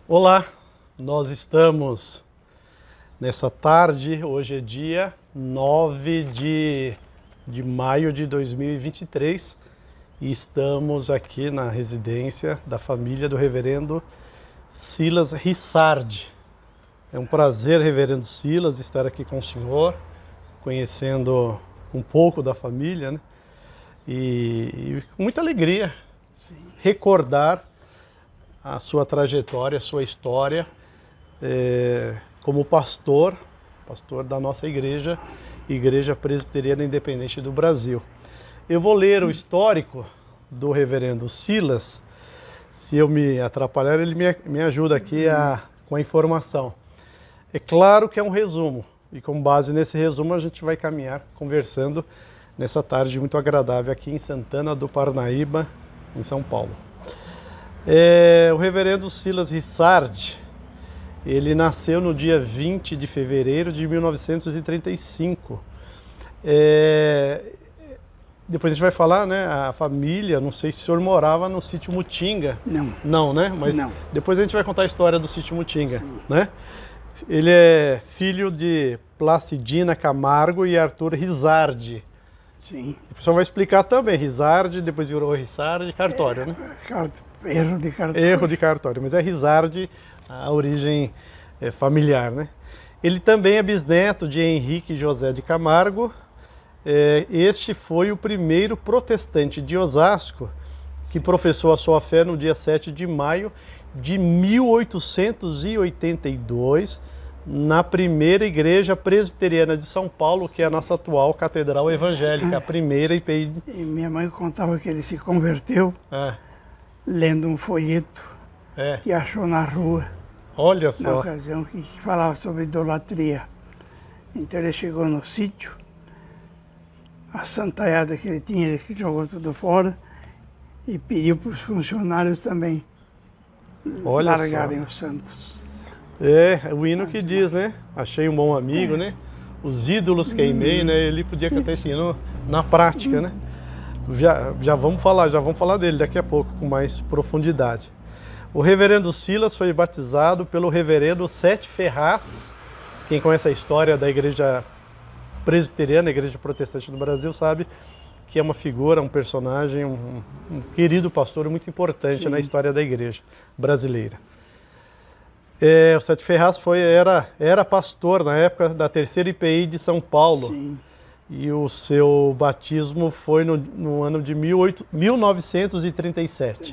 Olá, nós estamos nessa tarde, hoje é dia 9 de maio de 2023 e estamos aqui na residência da família do reverendo Silas Rissardi. É um prazer, reverendo Silas, estar aqui com o senhor, conhecendo um pouco da família, né? E com muita alegria recordar a sua trajetória, a sua história como pastor da nossa igreja, Igreja Presbiteriana Independente do Brasil. Eu vou ler o histórico do reverendo Silas. Se eu me atrapalhar, ele me ajuda aqui com a informação. É claro que é um resumo, e com base nesse resumo a gente vai caminhar conversando nessa tarde muito agradável aqui em Santana do Parnaíba, em São Paulo. O reverendo Silas Rissardi, ele nasceu no dia 20 de fevereiro de 1935. Depois a gente vai falar, né, a família, não sei se o senhor morava no sítio Mutinga. Não. Não, né? Mas não. Depois a gente vai contar a história do sítio Mutinga, né? Ele é filho de Placidina Camargo e Arthur Rissardi. Sim. O pessoal vai explicar também, Rissardi, depois virou Rissardi, cartório, né? Erro de cartório. Erro de cartório, mas é Rissardi a origem familiar, né? Ele também é bisneto de Henrique José de Camargo. Este foi o primeiro protestante de Osasco que professou a sua fé no dia 7 de maio de 1882, na primeira igreja presbiteriana de São Paulo, que é a nossa atual Catedral Evangélica, a primeira IPI. E minha mãe contava que ele se converteu lendo um folheto que achou na rua. Olha só. Na ocasião que falava sobre idolatria. Então ele chegou no sítio, a santaiada que ele tinha, ele jogou tudo fora e pediu para os funcionários também largarem os santos. O hino que diz, né? Achei um bom amigo, né? Os ídolos queimei, né? Ele podia cantar esse hino na prática, né? Já vamos falar dele daqui a pouco com mais profundidade. O reverendo Silas foi batizado pelo reverendo Sete Ferraz. Quem conhece a história da igreja presbiteriana, a igreja protestante do Brasil, sabe que é uma figura, um personagem, um querido pastor muito importante na história da igreja brasileira. O Sete Ferraz era pastor na época da terceira IPI de São Paulo. Sim. E o seu batismo foi no ano de 1937.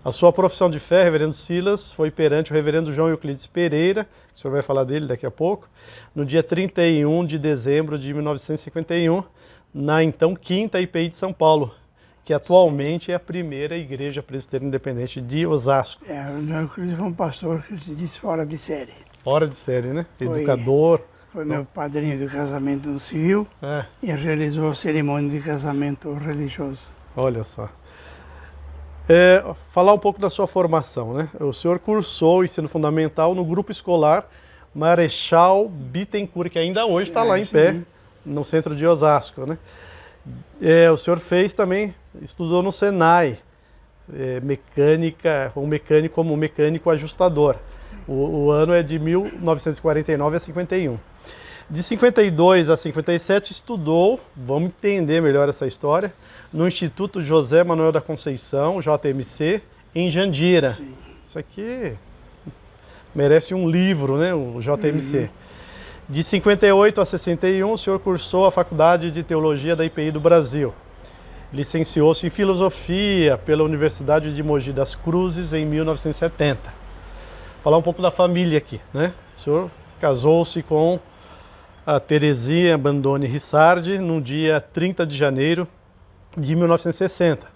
A sua profissão de fé, reverendo Silas, foi perante o reverendo João Euclides Pereira, que o senhor vai falar dele daqui a pouco, no dia 31 de dezembro de 1951, na então quinta IPI de São Paulo, que atualmente é a primeira igreja presbiteriana independente de Osasco. O João Euclides foi um pastor que se diz fora de série. Fora de série, né? Educador. Foi meu padrinho de casamento no civil e realizou a cerimônia de casamento religioso. Olha só. Falar um pouco da sua formação, né? O senhor cursou ensino fundamental no grupo escolar Marechal Bittencourt, que ainda hoje está lá em pé, no centro de Osasco, né? O senhor estudou no Senai, mecânica, como mecânico ajustador. O ano é de 1949 a 51. De 52 a 57 estudou, vamos entender melhor essa história, no Instituto José Manuel da Conceição, JMC, em Jandira. Sim. Isso aqui merece um livro, né, o JMC. De 58 a 61, o senhor cursou a Faculdade de Teologia da IPI do Brasil. Licenciou-se em Filosofia pela Universidade de Mogi das Cruzes em 1970. Falar um pouco da família aqui, né? O senhor casou-se com a Terezinha Bandone Rissardi no dia 30 de janeiro de 1960,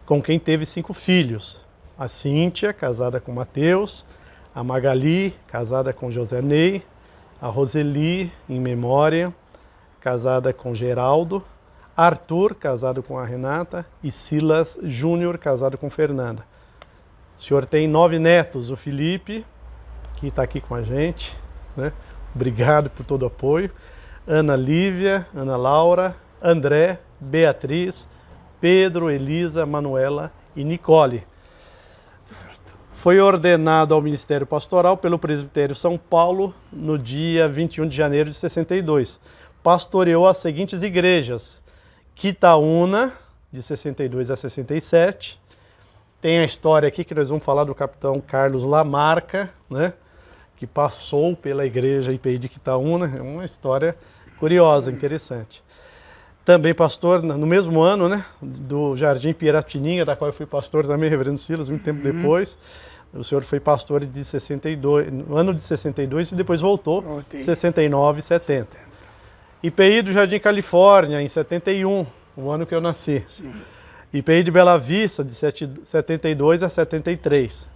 com quem teve 5 filhos. A Cíntia, casada com Mateus, a Magali, casada com José Ney, a Roseli, em memória, casada com Geraldo, Arthur, casado com a Renata, e Silas Júnior, casado com Fernanda. O senhor tem 9 netos, o Felipe, que está aqui com a gente, né? Obrigado por todo o apoio. Ana Lívia, Ana Laura, André, Beatriz, Pedro, Elisa, Manuela e Nicole. Foi ordenado ao ministério pastoral pelo presbitério São Paulo no dia 21 de janeiro de 62. Pastoreou as seguintes igrejas: Quitaúna, de 62 a 67. Tem a história aqui que nós vamos falar do capitão Carlos Lamarca, né, que passou pela igreja IPI de Quitaúna. É uma história curiosa, interessante. Também pastor, no mesmo ano, né, do Jardim Piratininga, da qual eu fui pastor também, reverendo Silas, muito tempo depois. O senhor foi pastor de 62, no ano de 62 e depois voltou em 69 e 70. IPI do Jardim Califórnia, em 71, o ano que eu nasci. Sim. IPI de Bela Vista, de 72 a 73.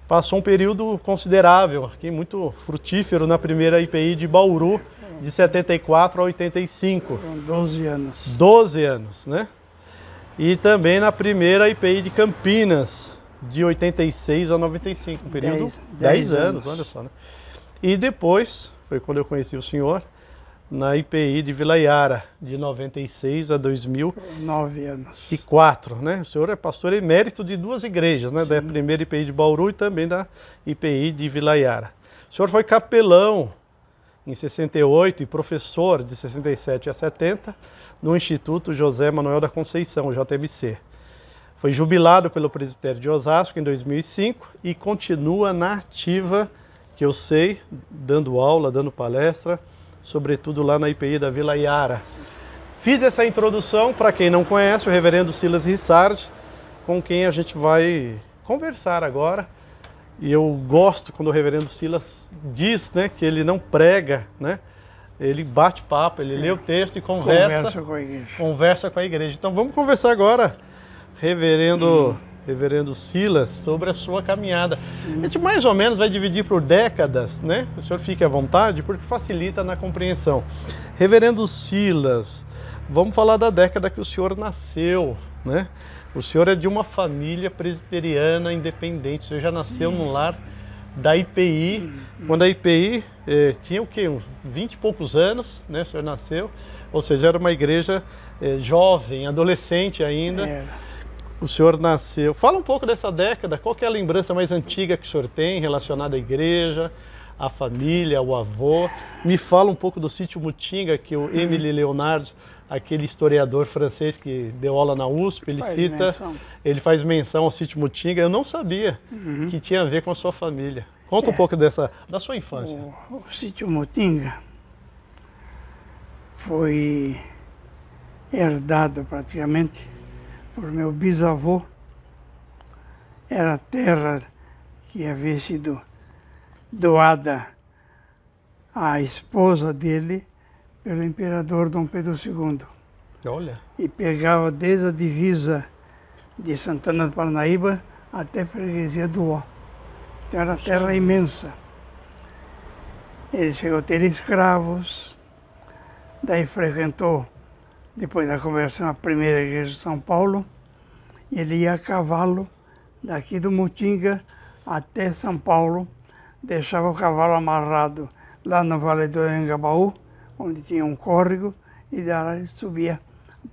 Passou um período considerável, aqui muito frutífero, na primeira IPI de Bauru, de 74 a 85. Foram 12 anos. 12 anos, né? E também na primeira IPI de Campinas, de 86 a 95, um período 10 anos, olha só, né? E depois, foi quando eu conheci o senhor, na IPI de Vila Yara, de 96 a 9 anos. 2004, né? O senhor é pastor emérito de duas igrejas, né? Da primeira IPI de Bauru e também da IPI de Vila Yara. O senhor foi capelão em 68 e professor de 67 a 70 no Instituto José Manuel da Conceição, o JMC. Foi jubilado pelo presbitério de Osasco em 2005 e continua na ativa, que eu sei, dando aula, dando palestra, sobretudo lá na IPI da Vila Yara. Fiz essa introdução para quem não conhece, o reverendo Silas Rissardi, com quem a gente vai conversar agora. E eu gosto quando o reverendo Silas diz, né, que ele não prega, né? Ele bate papo, ele lê o texto e conversa com a igreja. Então vamos conversar agora, reverendo Silas, sobre a sua caminhada. A gente mais ou menos vai dividir por décadas, né? O senhor fique à vontade, porque facilita na compreensão. Reverendo Silas, vamos falar da década que o senhor nasceu, né? O senhor é de uma família presbiteriana independente, o senhor já nasceu num lar da IPI, quando a IPI tinha o quê? Uns 20 e poucos anos, né? O senhor nasceu, ou seja, era uma igreja jovem, adolescente ainda. O senhor nasceu. Fala um pouco dessa década, qual que é a lembrança mais antiga que o senhor tem relacionada à igreja, à família, ao avô? Me fala um pouco do sítio Mutinga, que o Émile Leonard, aquele historiador francês que deu aula na USP, ele faz menção ao sítio Mutinga. Eu não sabia que tinha a ver com a sua família. Conta um pouco da sua infância. O sítio Mutinga foi herdado praticamente por meu bisavô. Era terra que havia sido doada à esposa dele pelo imperador Dom Pedro II. Olha. E pegava desde a divisa de Santana do Parnaíba até a freguesia do Ó. Então era terra imensa. Ele chegou a ter escravos, daí frequentou, depois da conversão, a primeira igreja de São Paulo. Ele ia a cavalo daqui do Mutinga até São Paulo, deixava o cavalo amarrado lá no Vale do Anhangabaú, onde tinha um córrego, e daí subia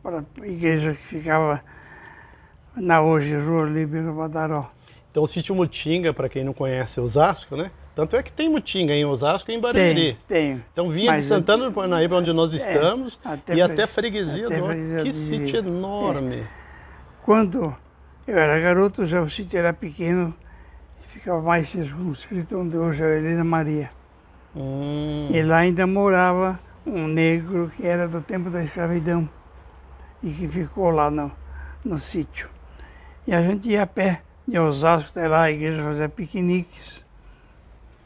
para a igreja que ficava na hoje Rua Líbero Badaró. Então o sítio Mutinga, para quem não conhece Osasco, né? Tanto é que tem Mutinga em Osasco e em Barueri. Tem. Então vinha de Santana do Parnaíba, onde nós estamos, e até Freguesia do Ó. Que sítio enorme! Quando eu era garoto, já o sítio era pequeno, ficava mais circunscrito onde hoje é a Helena Maria. E lá ainda morava um negro que era do tempo da escravidão e que ficou lá no sítio. E a gente ia a pé de Osasco até lá, a igreja fazia piqueniques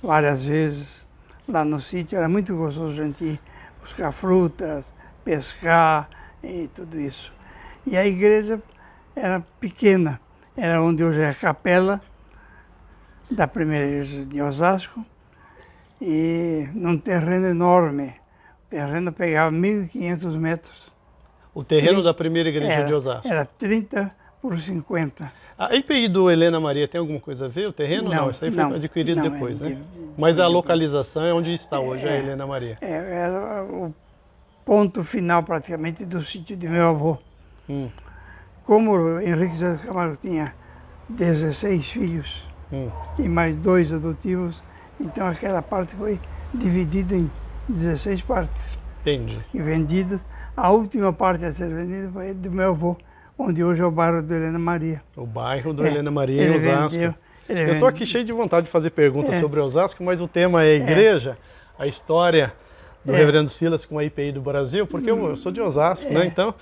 várias vezes lá no sítio. Era muito gostoso a gente ir buscar frutas, pescar e tudo isso. E a igreja era pequena, era onde hoje é a capela da primeira igreja de Osasco, e num terreno enorme. O terreno pegava 1.500 metros. O terreno da primeira igreja de Osasco? Era 30 por 50. A IPI do Helena Maria tem alguma coisa a ver? O terreno não? Isso aí foi adquirido depois, né? Mas a localização é onde está hoje a Helena Maria. Era o ponto final praticamente do sítio de meu avô. Como Henrique José Camargo tinha 16 filhos, e mais 2 adotivos. Então aquela parte foi dividida em 16 partes. Entendi. E vendidas. A última parte a ser vendida foi do meu avô, onde hoje é o bairro do Helena Maria. O bairro do Helena Maria, em Ele Osasco. vendeu, Eu estou aqui cheio de vontade de fazer perguntas sobre Osasco, mas o tema é a igreja, a história do Reverendo Silas com a IPI do Brasil, porque eu sou de Osasco, né? Então,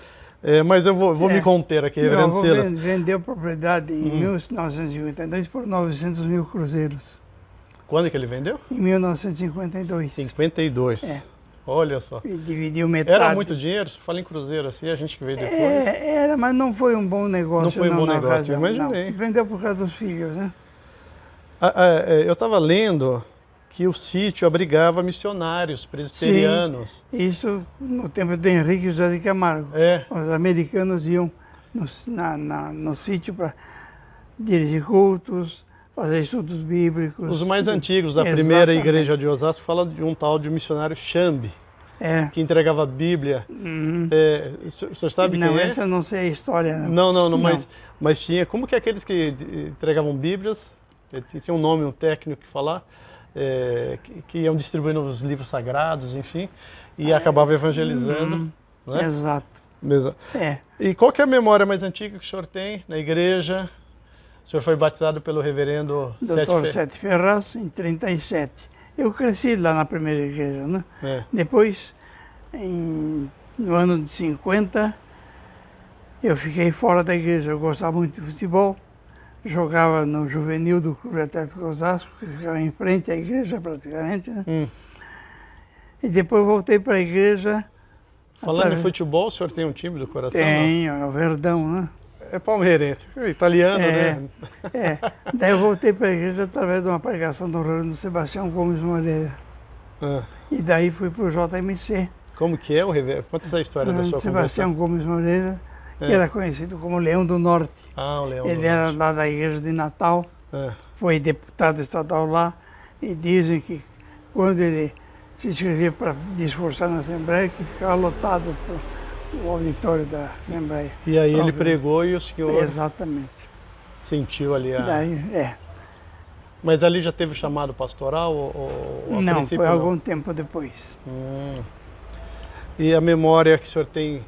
mas eu vou me conter aqui, Reverendo Silas. Vendeu propriedade em 1952 por 900 mil cruzeiros. Quando que ele vendeu? Em 1952. 52. Olha só. E dividiu metade. Era muito dinheiro? Se fala em cruzeiro assim, a gente que veio depois. Era, mas não foi um bom negócio. Não foi um bom negócio, ocasião, eu imaginei. Não. Vendeu por causa dos filhos, né? Eu estava lendo que o sítio abrigava missionários presbiterianos. Sim, isso no tempo de Henrique José de Camargo. Os americanos iam no sítio para dirigir cultos, fazer estudos bíblicos. Os mais antigos da primeira igreja de Osasco falam de um tal de missionário Chambi, que entregava a Bíblia. O senhor sabe quem é? Não, essa eu não sei a história. Não. Mas tinha... Como que aqueles que entregavam Bíblias, tinha um nome, um técnico que falar, que iam distribuindo os livros sagrados, enfim, e acabava evangelizando. Né? Exato. E qual que é a memória mais antiga que o senhor tem na igreja? O senhor foi batizado pelo reverendo Dr. Sete Ferraz, em 37. Eu cresci lá na primeira igreja, né? Depois, no ano de 50, eu fiquei fora da igreja. Eu gostava muito de futebol, jogava no juvenil do Clube Atlético Osasco, que ficava em frente à igreja praticamente, né? E depois voltei para a igreja. Falando em futebol, o senhor tem um time do coração? Tenho, é o Verdão, né? É palmeirense, italiano, né? Daí eu voltei para a igreja através de uma pregação do Reverendo Sebastião Gomes Moreira. E daí fui para o JMC. Como que é o reverendo? Conta essa história da sua Sebastião Gomes Moreira, que era conhecido como Leão do Norte. O Leão do Ele era lá da igreja de Natal, foi deputado estadual lá, e dizem que quando ele se inscrevia para discursar na Assembleia, que ficava lotado o auditório da Assembleia. E aí ele pregou e o senhor... Exatamente. Sentiu ali a... Daí, Mas ali já teve chamado pastoral? Ou não, foi algum tempo depois. E a memória que o senhor tem...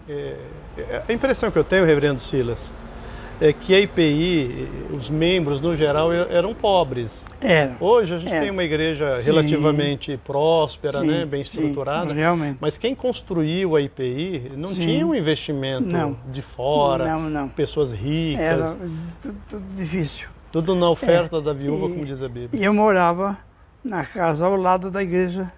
A impressão que eu tenho, reverendo Silas, é que a IPI, os membros no geral, eram pobres. Hoje a gente tem uma igreja relativamente próspera, né, bem estruturada, realmente. Mas quem construiu a IPI não tinha um investimento de fora, pessoas ricas. Era tudo difícil. Tudo na oferta da viúva, como diz a Bíblia. E eu morava na casa ao lado da igreja,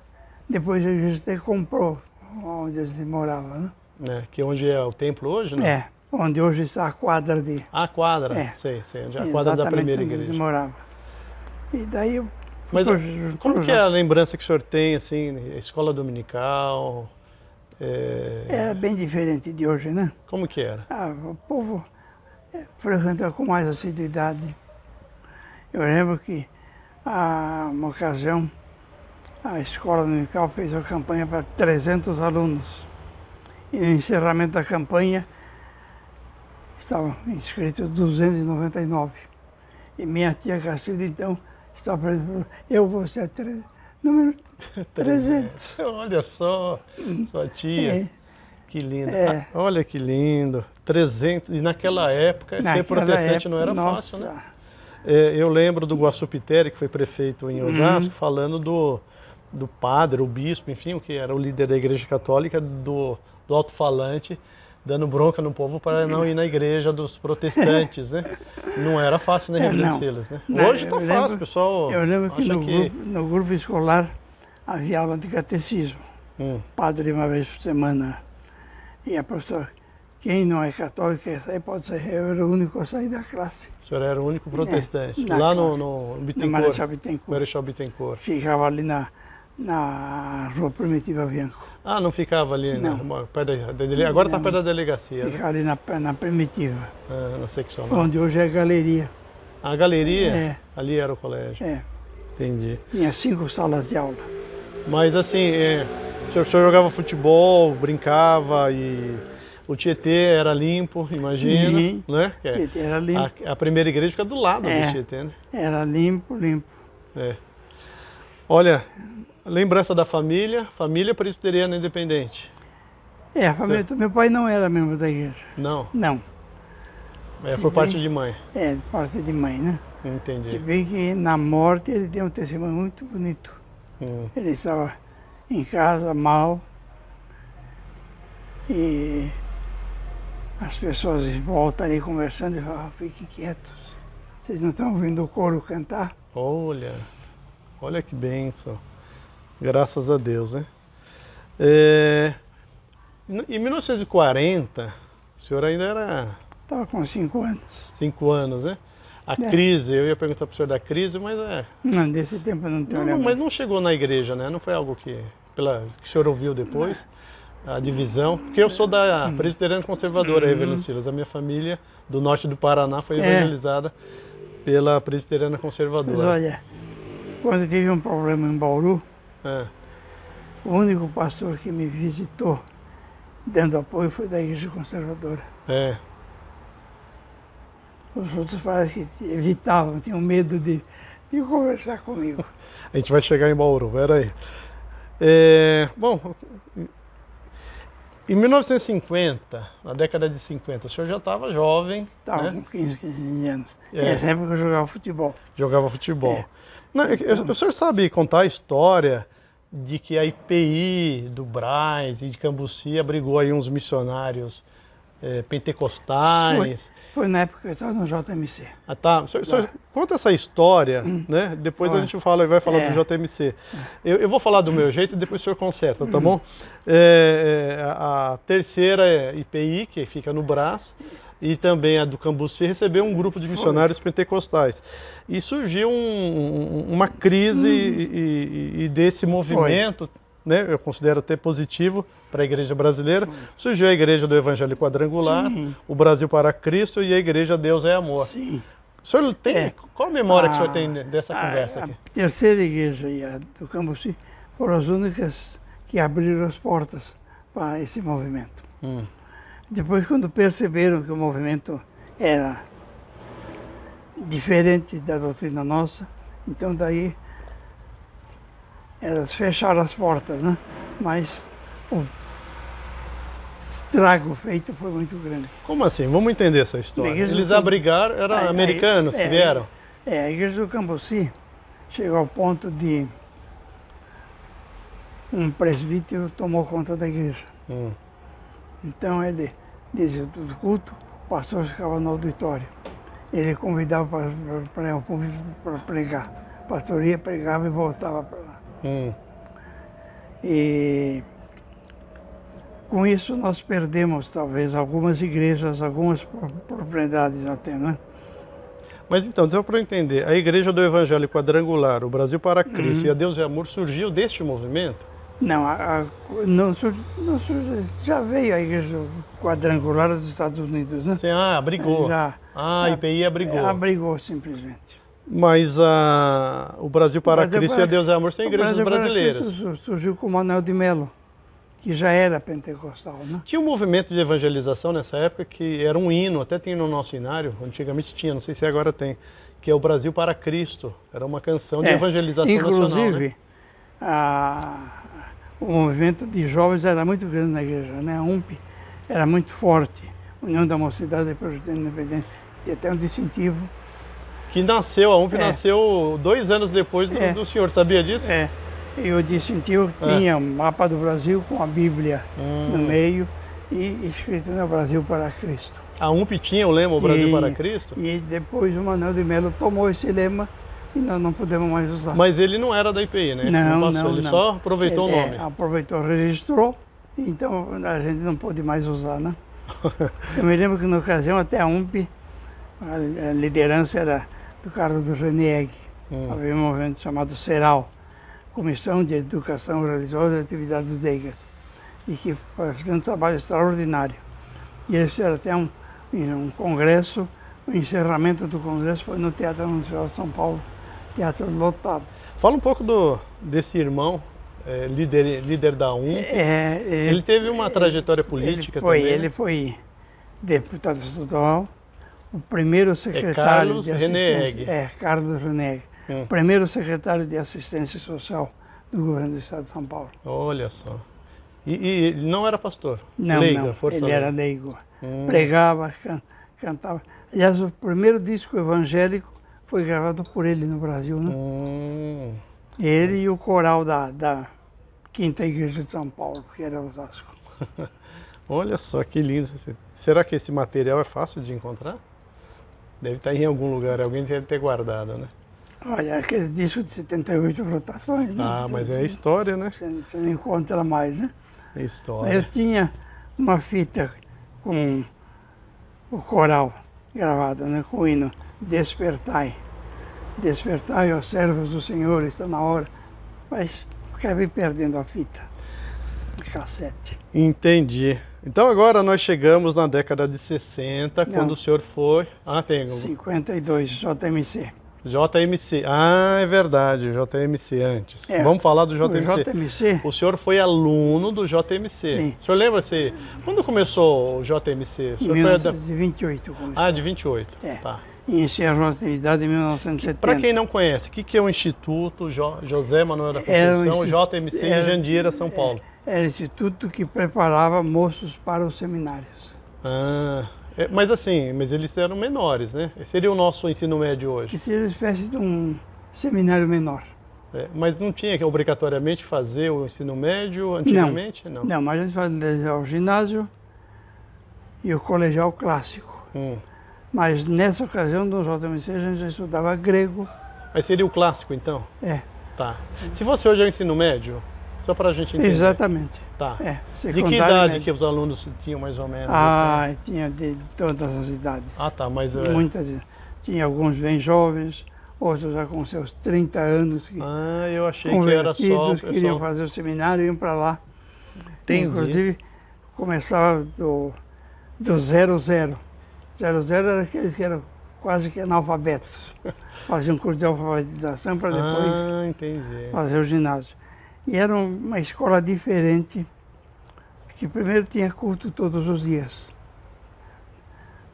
depois a igreja até comprou onde a gente morava, né? Que é onde é o templo hoje, né? Onde hoje está a quadra de... A quadra, sei, onde é a quadra da primeira igreja. Onde morava. E daí eu... Mas como que é a lembrança que o senhor tem, assim, escola dominical? Era bem diferente de hoje, né? Como que era? O povo frequentava com mais assiduidade. Eu lembro que, uma ocasião, a escola dominical fez uma campanha para 300 alunos. E no encerramento da campanha, estavam inscritos 299. E minha tia Cacilda, então, estava falando, eu vou ser número 300. Olha só, sua tia, que linda. Olha que lindo, 300. E naquela época, ser protestante não era fácil, né? Eu lembro do Guaçu Pitério, que foi prefeito em Osasco, falando do padre, o bispo, enfim, o que era o líder da igreja católica, do alto-falante, dando bronca no povo para não ir na igreja dos protestantes, né? Não era fácil, né, Reverendo Silas, né? Hoje está fácil, pessoal. Eu lembro que no grupo escolar havia aula de catecismo. Padre uma vez por semana. E a professora, quem não é católico quer sair, pode sair. Eu era o único a sair da classe. O senhor era o único protestante? Lá no Bittencourt? No Marechal Bittencourt. Marechal Bittencourt. Ficava ali na Rua Primitiva Bianco. Não ficava ali, agora está perto da delegacia. Ficava ali na Primitiva. Na seccional. Onde hoje é a galeria. A galeria? Ali era o colégio. Entendi. Tinha 5 salas de aula. Mas assim, o senhor jogava futebol, brincava e O Tietê era limpo, imagina, Sim, né? Que Tietê era limpo. a primeira igreja fica do lado É. do Tietê, né? Era limpo, limpo. É. Olha, lembrança da família presbiteriana independente. A família do meu pai não era membro da igreja. Não, Não. é Se por parte bem- de mãe. De parte de mãe, né? Se Entendi. bem que na morte ele deu um testemunho muito bonito. Ele estava em casa, mal, e as pessoas em volta ali conversando e falavam, fiquem quietos. Vocês não estão ouvindo o coro cantar? Olha que bênção. Graças a Deus, né? Em 1940, o senhor ainda era Estava com 5 anos. 5 anos, né? A crise, eu ia perguntar para o senhor da crise, mas Não, desse tempo eu não tenho mas lembrança. não chegou na igreja, né? Não foi algo que o senhor ouviu depois, a divisão. Porque eu sou da presbiteriana conservadora, Reverendo Silas. A minha família do norte do Paraná foi evangelizada pela presbiteriana Mas conservadora. olha, quando eu tive um problema em Bauru, É. o único pastor que me visitou dando apoio foi da igreja conservadora. É. Os outros parece que evitavam, tinham medo de conversar comigo. A gente vai chegar em Bauru, peraí. Bom, em 1950, na década de 50, o senhor já estava jovem, Estava né? com 15 anos. É. Nessa época eu jogava futebol. Jogava futebol. É. Não, o senhor sabe contar a história de que a IPI do Brás e de Cambuci abrigou aí uns missionários pentecostais? Foi na época que eu estava no JMC. Ah, tá. O senhor conta essa história, né? Depois a Olha. gente vai falar É. do JMC. Eu vou falar do meu jeito e depois o senhor conserta, tá bom? A terceira IPI, que fica no Brás, e também a do Cambuci, recebeu um grupo de missionários pentecostais. E surgiu uma crise e desse movimento, né, eu considero até positivo para a igreja brasileira, surgiu a igreja do Evangelho Quadrangular, Sim. o Brasil para Cristo e a igreja Deus é Amor. Sim. O senhor tem, qual a memória que o senhor Ah, tem dessa conversa aqui? A terceira igreja e a do Cambuci foram as únicas que abriram as portas para esse movimento. Depois, quando perceberam que o movimento era diferente da doutrina nossa, então daí elas fecharam as portas, né? Mas o estrago feito foi muito grande. Como assim? Vamos entender essa história. A igreja do Eles Cambu- abrigaram, eram americanos que vieram? A igreja do Cambuci chegou ao ponto de um presbítero tomou conta da igreja. Então ele dizia do culto, o pastor ficava no auditório. Ele convidava para o público para pregar. O pastor ia, pregava e voltava para lá. E com isso nós perdemos talvez algumas igrejas, algumas propriedades até, né? Mas então, só para eu entender, a igreja do Evangelho Quadrangular, o Brasil para Cristo e a Deus é Amor surgiu deste movimento? Não, não surgiu. Já veio a igreja quadrangular dos Estados Unidos, né? Assim, abrigou. Já. A IPI abrigou. Abrigou simplesmente. Mas o Brasil para Brasil Cristo para- e a Deus é Amor são O igrejas Brasil para brasileiras. Cristo surgiu com o Manuel de Melo, que já era pentecostal, né? Tinha um movimento de evangelização nessa época que era um hino, até tem no nosso inário, antigamente tinha, não sei se agora tem, que é o Brasil para Cristo. Era uma canção de evangelização nacional, né? Inclusive, o movimento de jovens era muito grande na igreja, né? A UMP era muito forte, União da Mocidade Independente, tinha até um distintivo. Que nasceu, a UMP É. nasceu 2 anos depois do senhor, sabia disso? E o distintivo tinha um mapa do Brasil com a Bíblia no meio e escrito, né, Brasil para Cristo. A UMP tinha o lema o Brasil Tinha. para Cristo? E depois o Manuel de Melo tomou esse lema e nós não podemos mais usar. Mas ele não era da IPI, né? Ele Não, passou, não, ele não. só aproveitou o Ele, nome. aproveitou, registrou, então a gente não pôde mais usar, né? Eu me lembro que na ocasião até a UMP, a liderança era do Carlos do Renieg. Havia um movimento chamado CERAL, Comissão de Educação Religiosa e Atividades Leigas, e que fazia um trabalho extraordinário. E eles fizeram até um congresso, o encerramento do congresso foi no Teatro Municipal de São Paulo, teatro lotado. Fala um pouco desse irmão, líder da UNP. Ele teve uma trajetória política também. Ele foi deputado estadual, o primeiro secretário de assistência. Carlos Reneg. O primeiro secretário de assistência social do governo do estado de São Paulo. Olha só. E não era pastor? Não, leiga, ele era leigo. Pregava, cantava. Aliás, o primeiro disco evangélico foi gravado por ele no Brasil, né? Ele e o coral da Quinta Igreja de São Paulo, que era Osasco. Olha só que lindo. Será que esse material é fácil de encontrar? Deve estar em algum lugar, alguém deve ter guardado, né? Olha, aquele disco de 78 rotações, né? Mas é história, né? Você não encontra mais, né? É história. Eu tinha uma fita com o coral gravado, né? Com o hino Despertai. Despertai, ó servos do Senhor, está na hora. Mas acabei perdendo a fita, cassete. Entendi. Então agora nós chegamos na década de 60, quando o senhor foi... tem... 52, JMC. JMC. É verdade, JMC antes. Vamos falar do JMC. O senhor foi aluno do JMC. Sim. O senhor lembra se quando começou o JMC? Em 1928 começou. De 28. Tá. E encerrou a atividade em 1970. Para quem não conhece, o que é o Instituto José Manuel da Conceição, JMC em Jandira, São Paulo? Era o instituto que preparava moços para os seminários. Mas eles eram menores, né? Seria o nosso ensino médio hoje. Que seria uma espécie de um seminário menor. Mas não tinha que obrigatoriamente fazer o ensino médio antigamente? Não, mas a gente fazia o ginásio e o colegial clássico. Mas nessa ocasião, no JMC, a gente já estudava grego. Mas seria o clássico, então? Tá. Se fosse hoje é o ensino médio, só para a gente entender. Exatamente. Tá. De que idade que os alunos tinham mais ou menos? Tinha de todas as idades. Tá, mas... Muitas. Tinha alguns bem jovens, outros já com seus 30 anos. Eu achei que era só... Queriam fazer o seminário e iam para lá. Entendi. Inclusive, começava do 00. 00 era aqueles que eram quase que analfabetos. Faziam um curso de alfabetização para depois fazer o ginásio. E era uma escola diferente, que primeiro tinha culto todos os dias,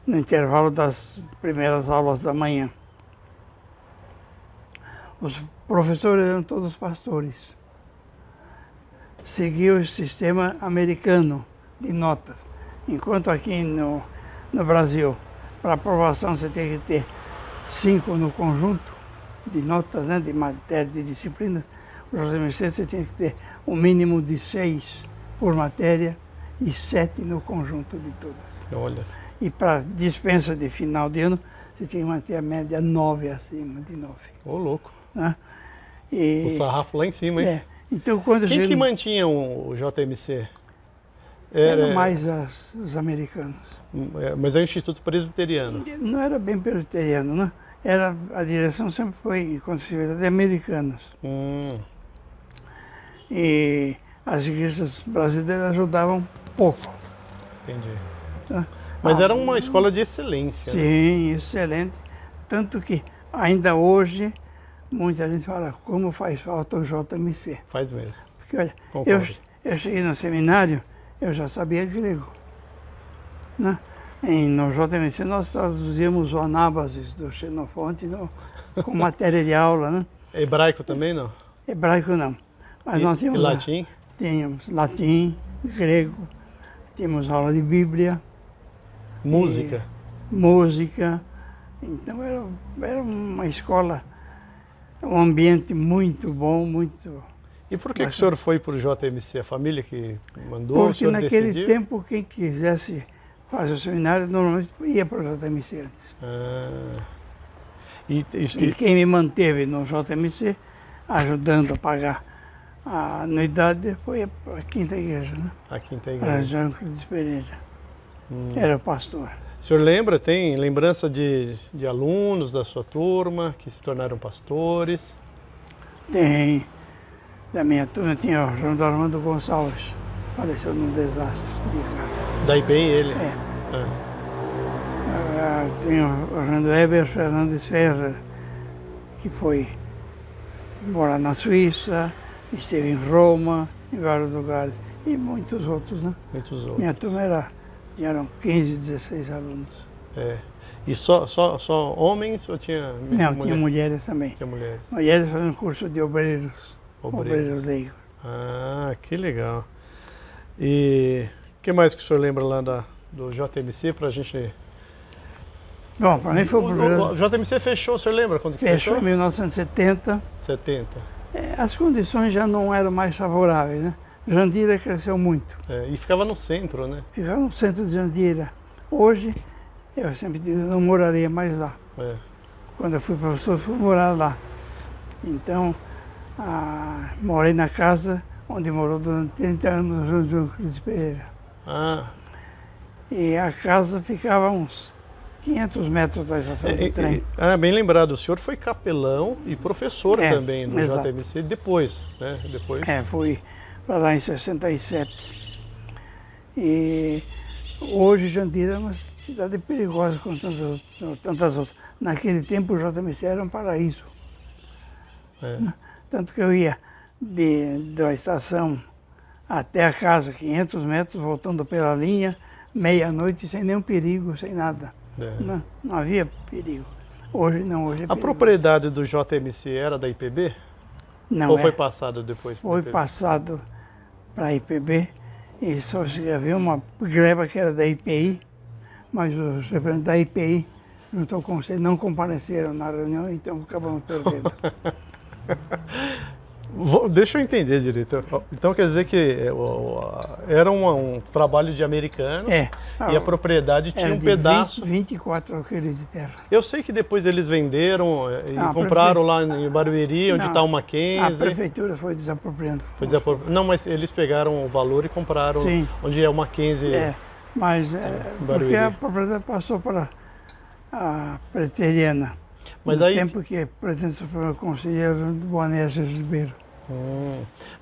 no intervalo das primeiras aulas da manhã. Os professores eram todos pastores. Seguia o sistema americano de notas, enquanto aqui no Brasil, para aprovação você tem que ter 5 no conjunto de notas, né, de matéria, de disciplinas. Para o JMC você tinha que ter um mínimo de 6 por matéria e 7 no conjunto de todas. Olha. E para dispensa de final de ano, você tinha que manter a média 9 acima de 9. Ô, louco. Né? O sarrafo lá em cima, hein? Então, quando Quem que mantinha o JMC? Eram mais os americanos. Mas é o Instituto Presbiteriano? Não era bem presbiteriano, né? A direção sempre foi, quando se vê, de americanos. E as igrejas brasileiras ajudavam pouco. Entendi. Mas era uma escola de excelência. Sim, né? Excelente. Tanto que ainda hoje muita gente fala como faz falta o JMC. Faz mesmo. Porque olha, eu cheguei no seminário, eu já sabia grego. Né? No JMC nós traduzíamos o Anábasis do Xenofonte com matéria de aula. Né? Hebraico também não? Hebraico não. Mas nós tínhamos latim? Tínhamos latim, grego, tínhamos aula de Bíblia. Música? Música. Então era uma escola, um ambiente muito bom, muito... E por que o senhor foi para o JMC? A família que mandou? Porque naquele tempo quem quisesse fazer o seminário normalmente ia para o JMC antes. E quem me manteve no JMC, ajudando a pagar a anuidade, foi a Quinta Igreja, né? A Quinta Igreja. Era João Cruz Pereira. Era o pastor. O senhor tem lembrança de alunos da sua turma que se tornaram pastores? Tem. Da minha turma tinha o João Armando Gonçalves, faleceu num desastre de carro. Da IPEM ele? Tem o Orlando Heber Fernandes Ferrer, que foi morar na Suíça, esteve em Roma, em vários lugares, e muitos outros, né? Muitos outros. Minha turma eram 15, 16 alunos. É. E só homens ou tinha Não, tinha mulheres também. Tinha mulheres. Mulheres fazendo curso de obreiros leigos. Ah, que legal. E o que mais que o senhor lembra lá do JMC para a gente... Bom, para mim foi o primeiro... O JMC fechou, o senhor lembra quando que Fechou fechou? em 1970. 70. As condições já não eram mais favoráveis, né? Jandira cresceu muito. E ficava no centro, né? Ficava no centro de Jandira. Hoje, eu sempre digo, não moraria mais lá. Quando eu fui professor, fui morar lá. Então, morei na casa onde morou durante 30 anos o João Euclides Pereira. E a casa ficava uns 500 metros da estação do trem. Bem lembrado, o senhor foi capelão e professor também no exato. JMC depois, né? Fui para lá em 67. E hoje Jandira é uma cidade perigosa como tantas outras. Naquele tempo o JMC era um paraíso. Tanto que eu ia da estação até a casa, 500 metros, voltando pela linha, meia-noite, sem nenhum perigo, sem nada. Não havia perigo. Hoje não, hoje é perigo. A propriedade do JMC era da IPB? Não. Ou foi passado depois? Foi passado para a IPB e só se havia uma greva que era da IPI, mas os representantes da IPI, junto ao conselho, não compareceram na reunião, então acabamos perdendo. Deixa eu entender direito. Então quer dizer que era um trabalho de americano e a propriedade tinha um pedaço... 24 alqueires de terra. Eu sei que depois eles venderam e compraram lá em Barueri, onde está o Mackenzie. A prefeitura foi desapropriando. Não, mas eles pegaram o valor e compraram onde é o Mackenzie. Mas porque a propriedade passou para a presbiteriana. Mas no tempo que o presidente do Supremo Conselheiro do Boanerges Ribeiro.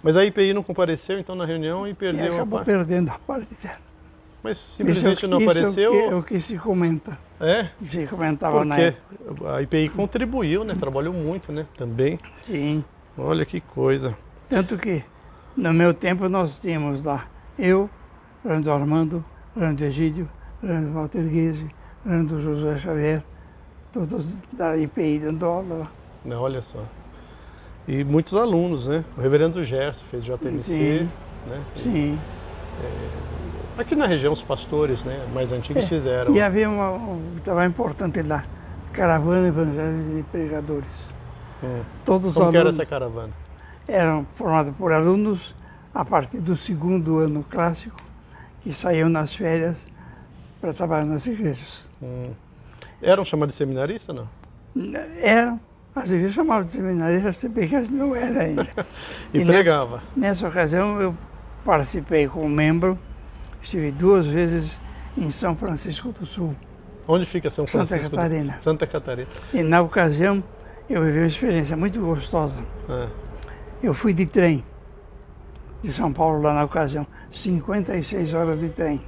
Mas a IPI não compareceu então na reunião e perdeu acabou perdendo a parte dela. Mas simplesmente não apareceu? É o que se comenta. Se comentava porque na época. A IPI contribuiu, né? Trabalhou muito, né? Também. Sim. Olha que coisa. Tanto que no meu tempo nós tínhamos lá eu, Fernando Armando, Fernando Egídio, Fernando Walter Guise, Fernando José Xavier, todos da IPI dando aula lá. Não, olha só. E muitos alunos, né? O reverendo Gerson fez JMC, né? Sim. Aqui na região os pastores, né, mais antigos fizeram. E havia um trabalho importante lá, caravana evangélica de pregadores. Todos os Como alunos que era essa caravana? eram formados por alunos a partir do 2º ano clássico, que saíam nas férias para trabalhar nas igrejas. Eram chamados de seminarista, não? Eram. As igrejas chamavam de seminaristas, se bem que a gente não era ainda. E pregava. Nessa ocasião eu participei como membro, estive 2 vezes em São Francisco do Sul. Onde fica São Francisco? Santa Catarina. Santa Catarina. E na ocasião eu vivi uma experiência muito gostosa. Eu fui de trem de São Paulo lá na ocasião, 56 horas de trem.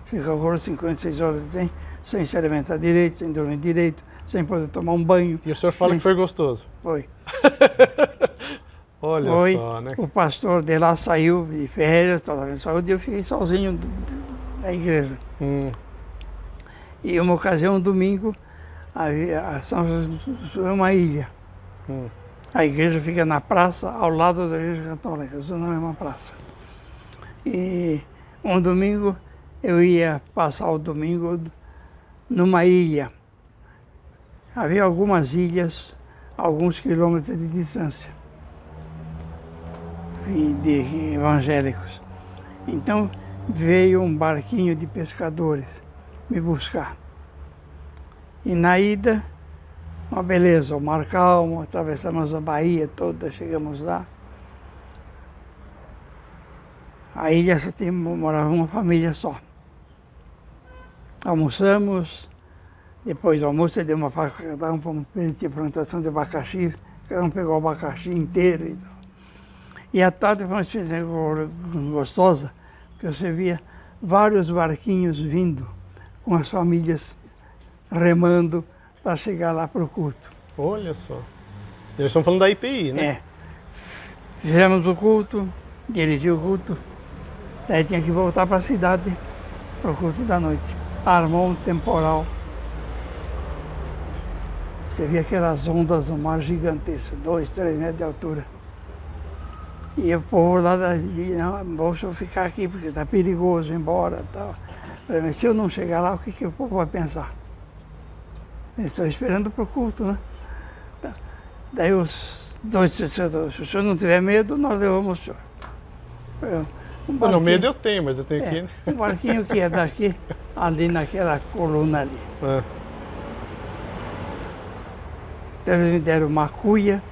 Você calculou 56 horas de trem, sem se alimentar direito, sem dormir direito, sem poder tomar um banho. E o senhor fala que foi gostoso? Foi. Olha só, né? O pastor de lá saiu de férias, estava em saúde, e eu fiquei sozinho na igreja. E uma ocasião, um domingo, a São Francisco do Sul é uma ilha. A igreja fica na praça, ao lado da igreja católica, isso não é uma praça. E um domingo, eu ia passar o domingo numa ilha. Havia algumas ilhas, alguns quilômetros de distância, de evangélicos. Então veio um barquinho de pescadores me buscar. E na ida, uma beleza, o mar calmo, atravessamos a baía toda, chegamos lá. A ilha só morava uma família só. Almoçamos. Depois do almoço, deu uma faca, cada um para uma plantação de abacaxi, cada um pegou o abacaxi inteiro. E à tarde foi uma experiência gostosa, porque você via vários barquinhos vindo, com as famílias remando para chegar lá para o culto. Olha só. Eles estão falando da IPI, né? Fizemos o culto, dirigi o culto, daí tinha que voltar para a cidade para o culto da noite. Armou um temporal. Você via aquelas ondas do mar gigantescas, 2, 3 metros de altura. E o povo lá dizia, não, vou só ficar aqui porque está perigoso, ir embora e tal. Falei, mas se eu não chegar lá, o que o povo vai pensar? Eles estão esperando para o culto, né? Daí os dois disseram, se o senhor não tiver medo, nós levamos o senhor. Não, medo eu tenho, mas eu tenho que ir. Um barquinho que é daqui, ali naquela coluna ali. Então eles me deram uma cuia.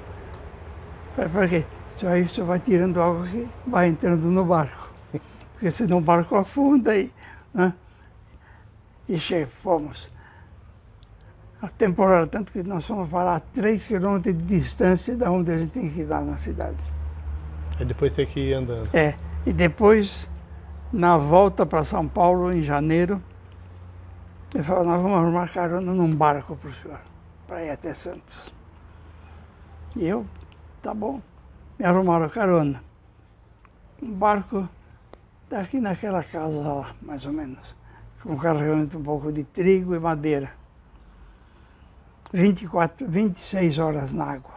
Para quê? Aí você vai tirando água que vai entrando no barco. Porque senão o barco afunda e, né? E fomos. A temporada, tanto que nós fomos parar a 3 quilômetros de distância da onde a gente tem que ir lá na cidade. E depois tem que ir andando. E depois, na volta para São Paulo, em janeiro, ele falou, nós vamos arrumar carona num barco para o senhor, para ir até Santos. E eu, tá bom, me arrumaram a carona. Um barco daqui naquela casa lá, mais ou menos, com carregamento um pouco de trigo e madeira. 26 horas na água.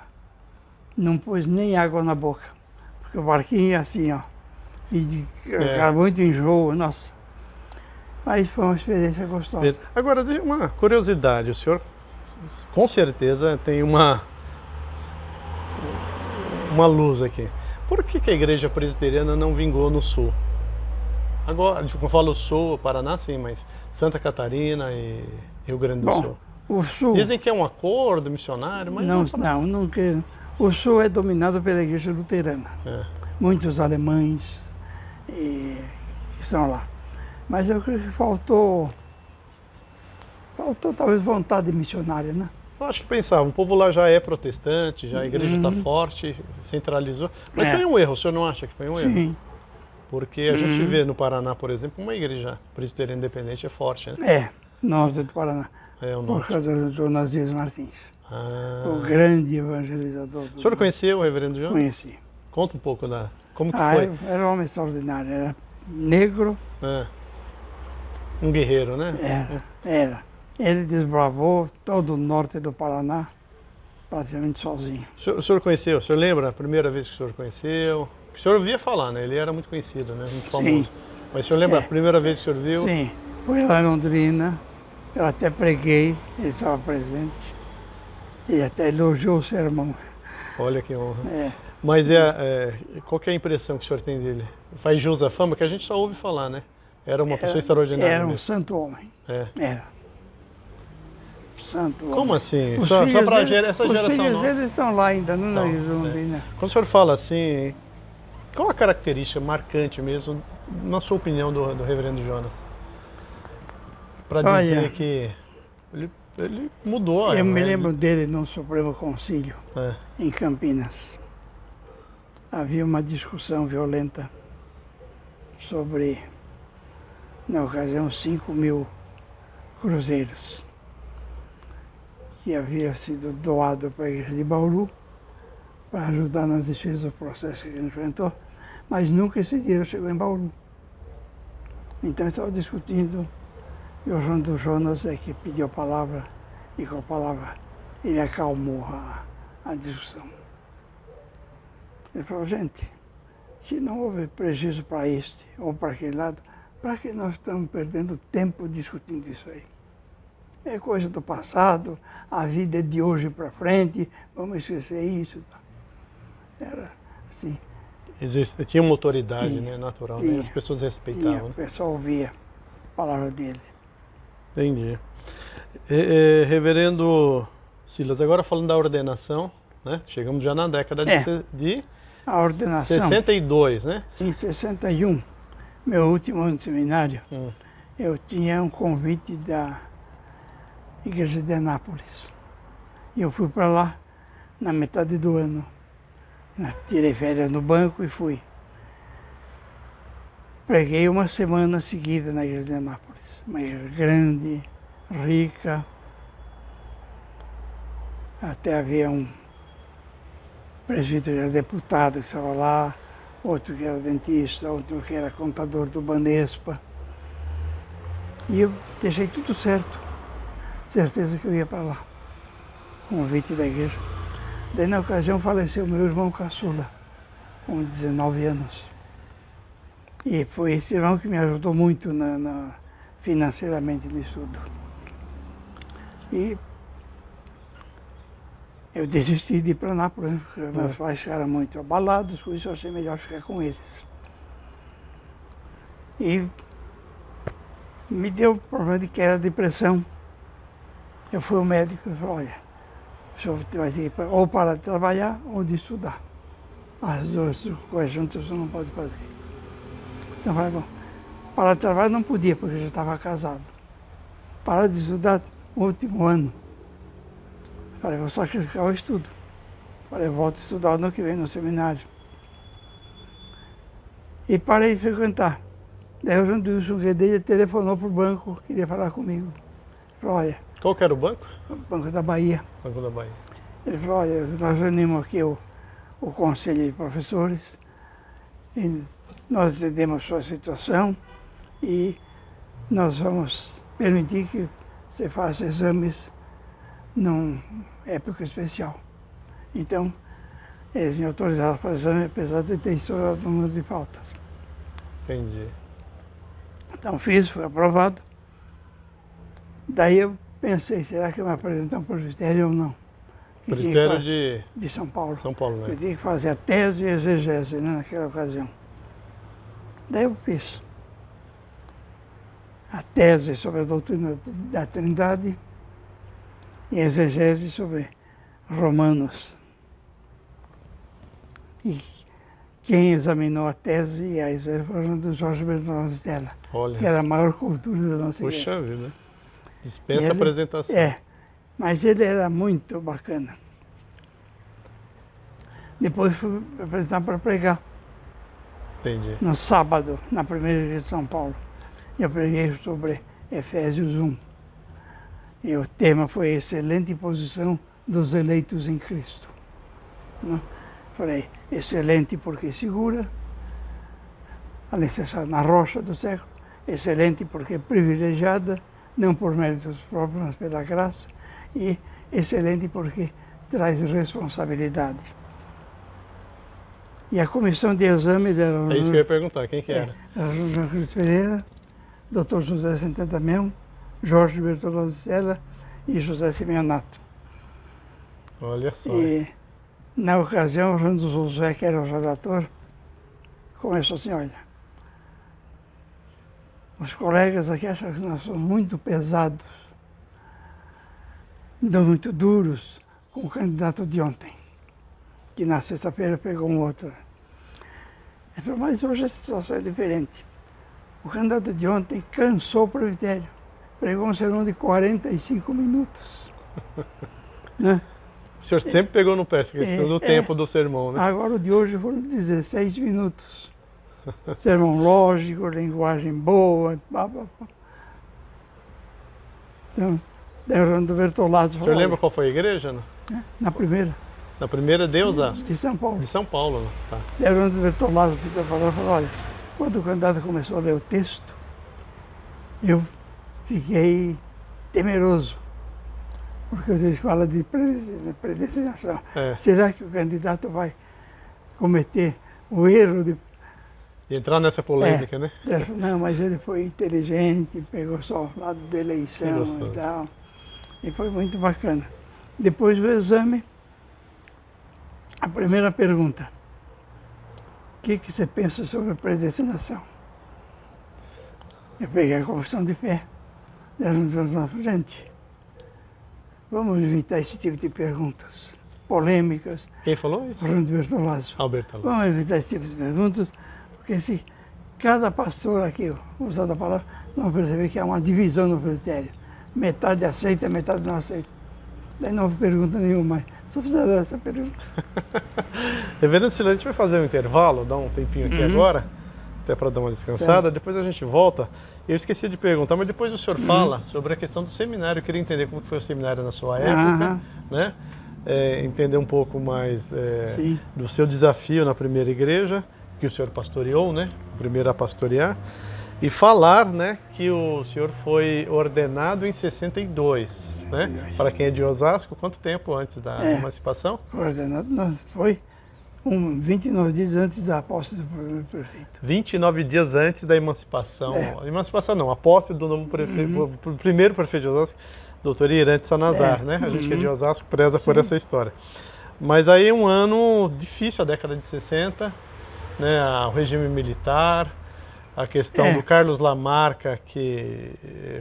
Não pus nem água na boca, porque o barquinho ia assim, ó. E muito enjoo, nossa. Mas foi uma experiência gostosa. Agora, uma curiosidade, o senhor com certeza tem uma luz aqui. Por que a igreja presbiteriana não vingou no sul? Agora, eu falo sul, Paraná sim, mas Santa Catarina e Rio Grande do Sul. O sul... Dizem que é um acordo missionário, mas não quero. O sul é dominado pela igreja luterana. Muitos alemães que estão lá. Mas eu creio que faltou talvez vontade missionária, né? Eu acho que pensava, o povo lá já é protestante, já a igreja está forte, centralizou. Mas foi um erro, o senhor não acha que foi um erro? Sim. Porque a gente vê no Paraná, por exemplo, uma igreja presbiteriana independente é forte, né? Norte do Paraná. Por causa do Jonas Dias Martins. O grande evangelizador. O senhor conheceu o reverendo Jonas? Conheci. Conta um pouco como que foi. Era um homem extraordinário, era negro. Um guerreiro, né? Era. Ele desbravou todo o norte do Paraná, praticamente sozinho. O senhor conheceu? O senhor lembra a primeira vez que o senhor conheceu? O senhor ouvia falar, né? Ele era muito conhecido, né? Muito famoso. Sim. Mas o senhor lembra a primeira vez que o senhor viu? Sim. Foi lá em Londrina. Eu até preguei, ele estava presente. E até elogiou o sermão. Olha que honra. Mas qual que é a impressão que o senhor tem dele? Faz jus à fama, que a gente só ouve falar, né? Era uma pessoa extraordinária. Era um santo homem. Era. Santo homem. Como assim? Só para essa geração nova. Os filhos dele estão lá ainda, no Londrina. Quando o senhor fala assim, qual a característica marcante mesmo, na sua opinião, do reverendo Jonas? Para dizer que ele mudou. Eu me lembro dele no Supremo Concílio, em Campinas. Havia uma discussão violenta sobre, na ocasião, 5.000 cruzeiros que havia sido doado para a igreja de Bauru para ajudar nas defesas do processo que a gente enfrentou, mas nunca esse dinheiro chegou em Bauru. Então estava discutindo. E o Jonas é que pediu a palavra, e com a palavra ele acalmou a discussão. Ele falou, gente, se não houve prejuízo para este ou para aquele lado, para que nós estamos perdendo tempo discutindo isso aí? É coisa do passado, a vida é de hoje para frente, vamos esquecer isso. Era assim. Tinha uma autoridade, né, natural, né? As pessoas respeitavam. O pessoal ouvia a palavra dele. Entendi. Reverendo Silas, agora falando da ordenação, né? Chegamos já na década de a ordenação, 62, né? Em 61, meu último ano de seminário, eu tinha um convite da Igreja de Anápolis. E eu fui para lá na metade do ano. Tirei férias no banco e fui. Preguei uma semana seguida na Igreja de Anápolis. Uma igreja grande, rica. Até havia presbítero era deputado que estava lá, outro que era dentista, outro que era contador do Banespa. E eu deixei tudo certo, certeza que eu ia para lá, convite da igreja. Daí na ocasião faleceu meu irmão caçula, com 19 anos. E foi esse irmão que me ajudou muito financeiramente no estudo. E eu desisti de ir para Nápoles, porque meus pais ficaram muito abalados, por isso eu achei melhor ficar com eles. E me deu problema de queda, depressão. Eu fui ao médico e falei, olha, o senhor vai ter que ou parar de trabalhar ou de estudar. As duas coisas juntas você não pode fazer. Então eu falei, bom, parar de trabalhar não podia, porque eu já estava casado. Parar de estudar no último ano. Falei, vou sacrificar o estudo. Falei, eu volto a estudar o ano que vem no seminário. E parei de frequentar. Daí o João Wilson Guedelha telefonou para o banco, queria falar comigo. Falei, olha... Qual que era o banco? O Banco da Bahia. Banco da Bahia. Ele falou, olha, nós reunimos aqui o conselho de professores, e nós entendemos sua situação e nós vamos permitir que você faça exames numa época especial. Então, eles me autorizaram a fazer exame, apesar de ter estourado o número de faltas. Entendi. Então fiz, foi aprovado. Daí eu pensei, será que eu me apresento ao presbitério ou não? Presbitério de São Paulo. São Paulo, né? Eu tinha que fazer a tese e a exegese, né, naquela ocasião. Daí eu fiz a tese sobre a doutrina da Trindade e a exegese sobre Romanos. E quem examinou a tese e a exegese foram do Jorge Bertolazzi Stella, Olha. que era a maior cultura da nossa igreja. Puxa vida. Dispensa apresentação. Mas ele era muito bacana. Depois fui apresentar para pregar. Entendi. No sábado, na primeira igreja de São Paulo. Eu preguei sobre Efésios 1. E o tema foi excelente posição dos eleitos em Cristo. Não? Falei, excelente porque segura, alicerçada na rocha do século. Excelente porque privilegiada, não por méritos próprios, mas pela graça. E excelente porque traz responsabilidade. E a comissão de exames era... É isso que eu ia perguntar, quem que era? Era João Cristo Pereira, Dr. José Santandamão, Jorge Bertolazzi Stella e José Simeonato. Olha só. E na ocasião, o João José, que era o redator, começou assim, olha, os colegas aqui acham que nós somos muito pesados, muito duros com o candidato de ontem, que na sexta-feira pegou um outro. Ele falou, mas hoje a situação é diferente. O candidato de ontem cansou o presbitério, pregou um sermão de 45 minutos. Né? O senhor sempre pegou no pé essa questão do tempo do sermão, né? Agora o de hoje foram 16 minutos. Sermão lógico, linguagem boa, blá, blá, blá. Então, daí do Bertolazzi O senhor lembra qual foi a igreja? Não? Na primeira. Na primeira de Osasco? De São Paulo. De São Paulo, né? Tá. Daí do Bertolazzi falou, olha, quando o candidato começou a ler o texto, eu fiquei temeroso. Porque vocês falam de predestinação. É. Será que o candidato vai cometer o erro de... E entrar nessa polêmica, né? Não, mas ele foi inteligente, pegou só o lado da eleição e tal. E foi muito bacana. Depois do exame, a primeira pergunta. O que você pensa sobre predestinação? Eu peguei a confissão de fé. Gente, vamos evitar esse tipo de perguntas polêmicas. Quem falou isso? Fernando Bertolazzi. Alberto. Vamos evitar esse tipo de perguntas, porque se cada pastor aqui, usando a palavra, vão perceber que há uma divisão no presbitério. Metade aceita, metade não aceita. Daí não houve pergunta nenhuma mais. Só fizeram essa pergunta. Reverendo Silêncio, a gente vai fazer um intervalo, dar um tempinho aqui agora, até para dar uma descansada. Certo. Depois a gente volta. Eu esqueci de perguntar, mas depois o senhor fala sobre a questão do seminário. Eu queria entender como foi o seminário na sua época, né? entender um pouco mais Sim. do seu desafio na primeira igreja, que o senhor pastoreou, né? O primeiro a pastorear. E falar, né, que o senhor foi ordenado em 62, né? Para quem é de Osasco, quanto tempo antes da emancipação? Ordenado, não, foi 29 dias antes da posse do primeiro prefeito. 29 dias antes da emancipação. Emancipação não, a posse do novo prefeito, o primeiro prefeito de Osasco, doutor Irante Sanazar, né? A gente que é de Osasco preza por essa história. Mas aí um ano difícil, a década de 60, né? O regime militar, a questão do Carlos Lamarca, que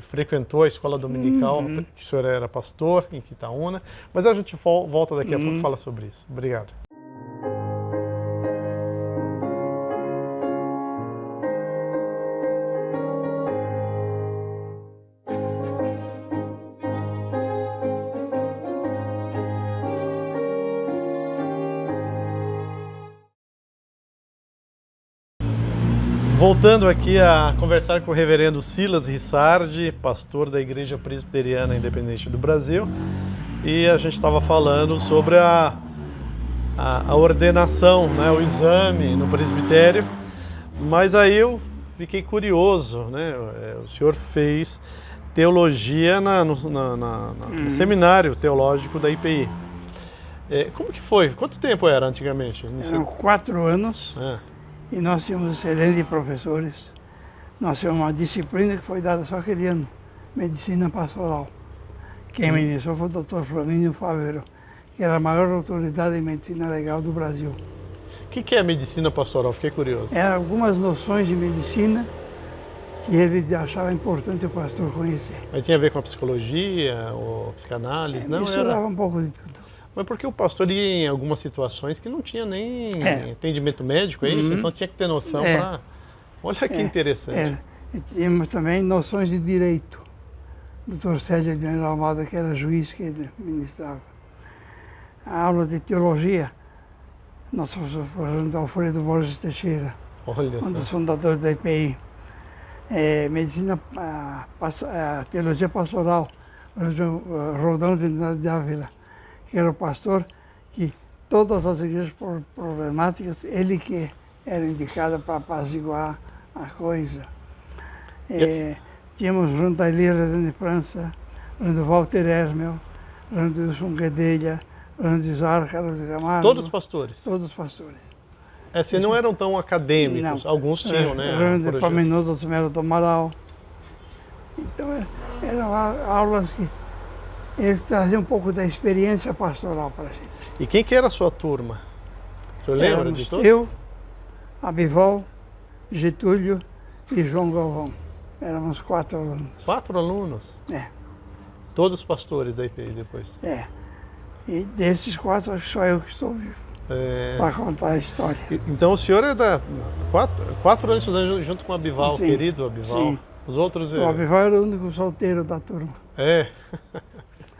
frequentou a escola dominical, que o senhor era pastor em Quitaúna. Mas a gente volta daqui a pouco e fala sobre isso. Obrigado. Voltando aqui a conversar com o reverendo Silas Rissardi, pastor da Igreja Presbiteriana Independente do Brasil, e a gente estava falando sobre a ordenação, né, o exame no presbitério, mas aí eu fiquei curioso, né, o senhor fez teologia no seminário teológico da IPI. Como que foi? Quanto tempo era antigamente? Eram 4 anos. E nós tínhamos excelentes professores. Nós tínhamos uma disciplina que foi dada só aquele ano, Medicina Pastoral. Quem ministrou foi o Dr. Flamínio Fávero, que era a maior autoridade em medicina legal do Brasil. O que é medicina pastoral? Fiquei curioso. Eram algumas noções de medicina que ele achava importante o pastor conhecer. Mas tinha a ver com a psicologia ou psicanálise? Não, misturava um pouco de tudo. Mas porque o pastor ia em algumas situações que não tinha nem atendimento médico, é isso? Então tinha que ter noção para... Olha que interessante. E tínhamos também noções de direito. O Dr. Célio de Almada, que era juiz, que ele ministrava. A aula de teologia, nós fomos do Alfredo Borges Teixeira, um dos fundadores da IPI. Teologia pastoral, Rodão de Ávila, que era o pastor que todas as igrejas problemáticas, ele que era indicado para apaziguar a coisa. Tínhamos junto a Elira de França, junto a Walter Ermel, junto a Wilson Guedelha, junto a Zárcaro de Camargo. Todos os pastores? Todos os pastores. Se não eram tão acadêmicos, não. Alguns tinham, né? Junto a Paminodo Melo do Amaral. Então eram aulas que eles traziam um pouco da experiência pastoral para a gente. E quem que era a sua turma? O senhor lembra de todos? Eu, Abival, Getúlio e João Galvão. Éramos 4 alunos. 4 alunos? Todos pastores da IPI depois? E desses 4, acho que só eu que estou vivo para contar a história. Então o senhor é da 4 anos estudando junto com o Abival, Sim. Querido Abival. Sim. Os outros... O Abival era o único solteiro da turma.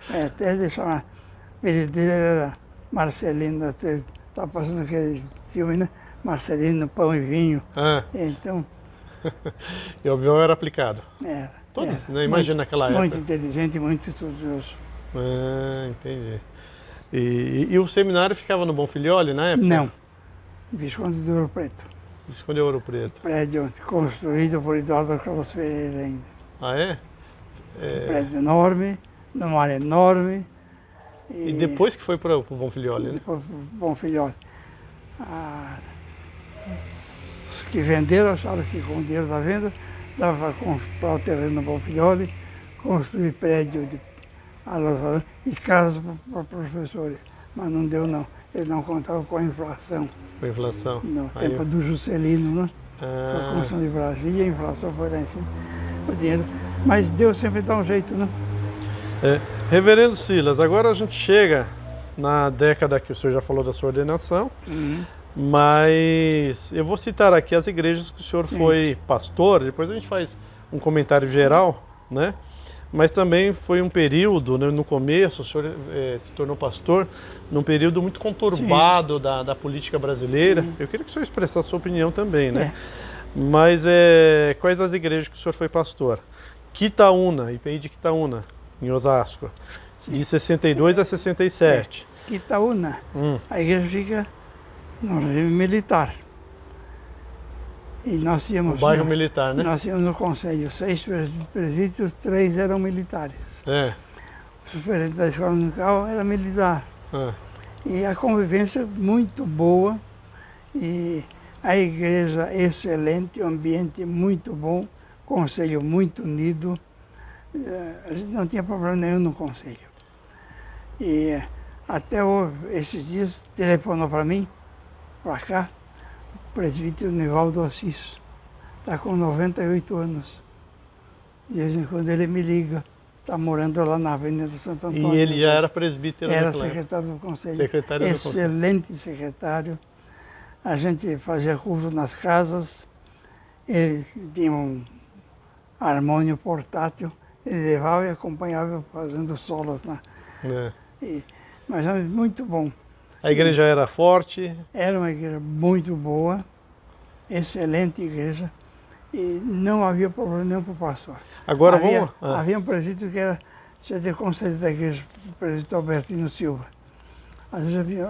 Até ele chamava, o apelido dele era Marcelino, estava passando aquele filme, né? Marcelino, Pão e Vinho. Então... E o Abival era aplicado? Todos, né? Imagina naquela época. Muito inteligente, muito estudioso. Entendi. E o seminário ficava no Bonfilhole na época? Não, Visconde de Ouro Preto. Visconde de Ouro Preto. Prédio construído por Eduardo Carlos Pereira ainda. Ah, é? Prédio enorme, numa área enorme. E depois que foi para o Bonfilhole, né? Depois para o Bonfilhole. Os que venderam acharam que com o dinheiro da venda dava para comprar o terreno no Bonfilhole, construir prédio de alojamento e casas para professores. Mas não deu não. Ele não contava com a inflação. Com a inflação? No tempo do Juscelino, né? A Constituição de Brasília, a inflação foi lá em cima. O dinheiro. Mas Deus sempre dá um jeito, né? Reverendo Silas, agora a gente chega na década que o senhor já falou da sua ordenação, mas eu vou citar aqui as igrejas que o senhor foi pastor, depois a gente faz um comentário geral, né? Mas também foi um período, né, no começo, o senhor se tornou pastor, num período muito conturbado da política brasileira. Eu queria que o senhor expressasse a sua opinião também, né? Mas quais as igrejas que o senhor foi pastor? Quitaúna, IPI de Quitaúna, em Osasco, de 62 a 67. Quitaúna, a igreja fica no regime militar. E nós tínhamos... O bairro militar, né? Nós tínhamos no conselho 6 presídios, 3 eram militares. É. O superintendente da escola dominical era militar. E a convivência muito boa, e a igreja excelente, o ambiente muito bom, conselho muito unido. A gente não tinha problema nenhum no conselho. E até esses dias telefonou para mim, para cá, o presbítero Nivaldo Assis. Está com 98 anos. De vez em quando ele me liga. Está morando lá na Avenida Santo Antônio. E ele já era presbítero? Era secretário do conselho. Secretário do conselho. Excelente secretário. A gente fazia curso nas casas. Ele tinha um harmônio portátil. Ele levava e acompanhava fazendo solos lá. Mas era muito bom. A igreja era forte? Era uma igreja muito boa, excelente igreja, e não havia problema nenhum para o pastor. Agora havia um presbítero que era chefe de conselho da igreja, o presbítero Albertino Silva. Às vezes eu vinha,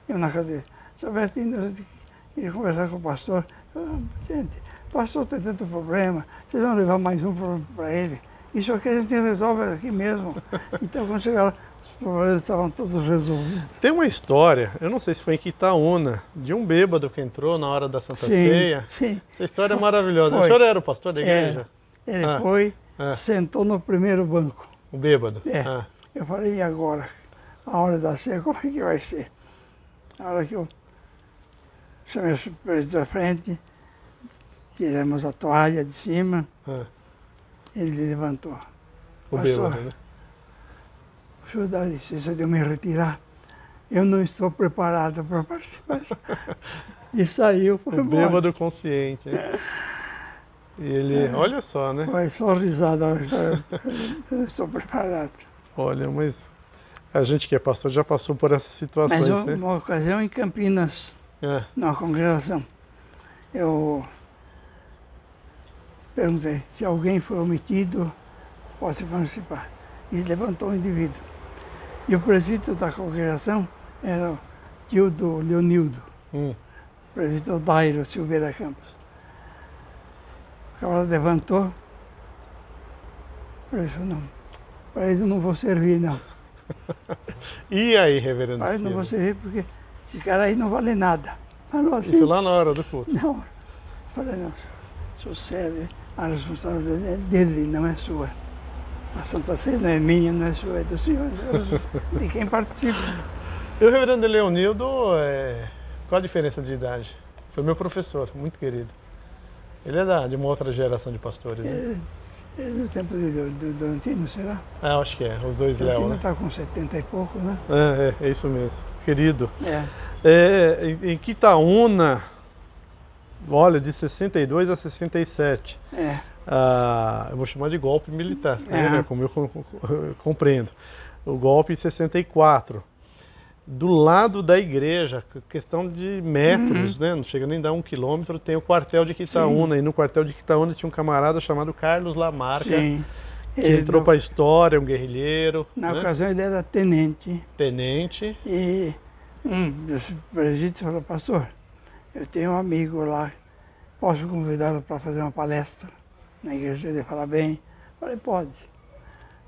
eu na cadeira, seu Albertino, eu queria conversar com o pastor. Gente, o pastor tem tanto problema, vocês vão levar mais um problema para ele. Isso aqui a gente resolve aqui mesmo. Então quando chegar lá, os problemas estavam todos resolvidos. Tem uma história, eu não sei se foi em Quitaúna, de um bêbado que entrou na hora da Santa Ceia. Sim. Essa história é maravilhosa. Foi. O senhor era o pastor da igreja? Ele foi, sentou no primeiro banco. O bêbado? Eu falei, e agora? A hora da ceia, como é que vai ser? A hora que eu chamei o presidente da frente, tiramos a toalha de cima, ele levantou. O bêbado, né? O senhor dá licença de eu me retirar? Eu não estou preparado para participar. E saiu, foi o bêbado consciente. E ele, olha só, né? Foi só risada, eu não estou preparado. Olha, mas a gente que é pastor já passou por essas situações, mas né? Uma ocasião em Campinas, numa congregação, eu perguntei se alguém foi omitido, pode participar. E levantou o indivíduo. E o presbítero da congregação era o tio do Leonildo, o presbítero Dairo Silveira Campos. O camarada levantou, eu disse, não, para ele não vou servir, não. E aí, reverendo? Para ele não vou servir porque esse cara aí não vale nada. Falou assim. Isso lá na hora do culto? Não. Falei, não, o senhor serve, a responsabilidade é dele, não é sua. A Santa Ceia não é minha, não é sua, é do senhor, de quem participa. E o reverendo Leonildo, qual a diferença de idade? Foi meu professor, muito querido. Ele é de uma outra geração de pastores, né? É do tempo do Antino, será? Acho que é, os dois Léo, né? O Antino está com 70 e pouco, né? É isso mesmo, querido. Em Quitaúna, olha, de 62 a 67. Eu vou chamar de golpe militar, né? Como eu compreendo. O golpe em 64. Do lado da igreja, questão de metros, né? Não chega nem a dar 1 quilômetro, tem o quartel de Quitaúna. Sim. E no quartel de Quitaúna tinha um camarada chamado Carlos Lamarca. Sim. Que entrou para a história, um guerrilheiro. Na ocasião ele era tenente. Tenente. E um dos presídios falou, pastor, eu tenho um amigo lá, posso convidá-lo para fazer uma palestra na igreja? Ele fala bem. Falei, pode.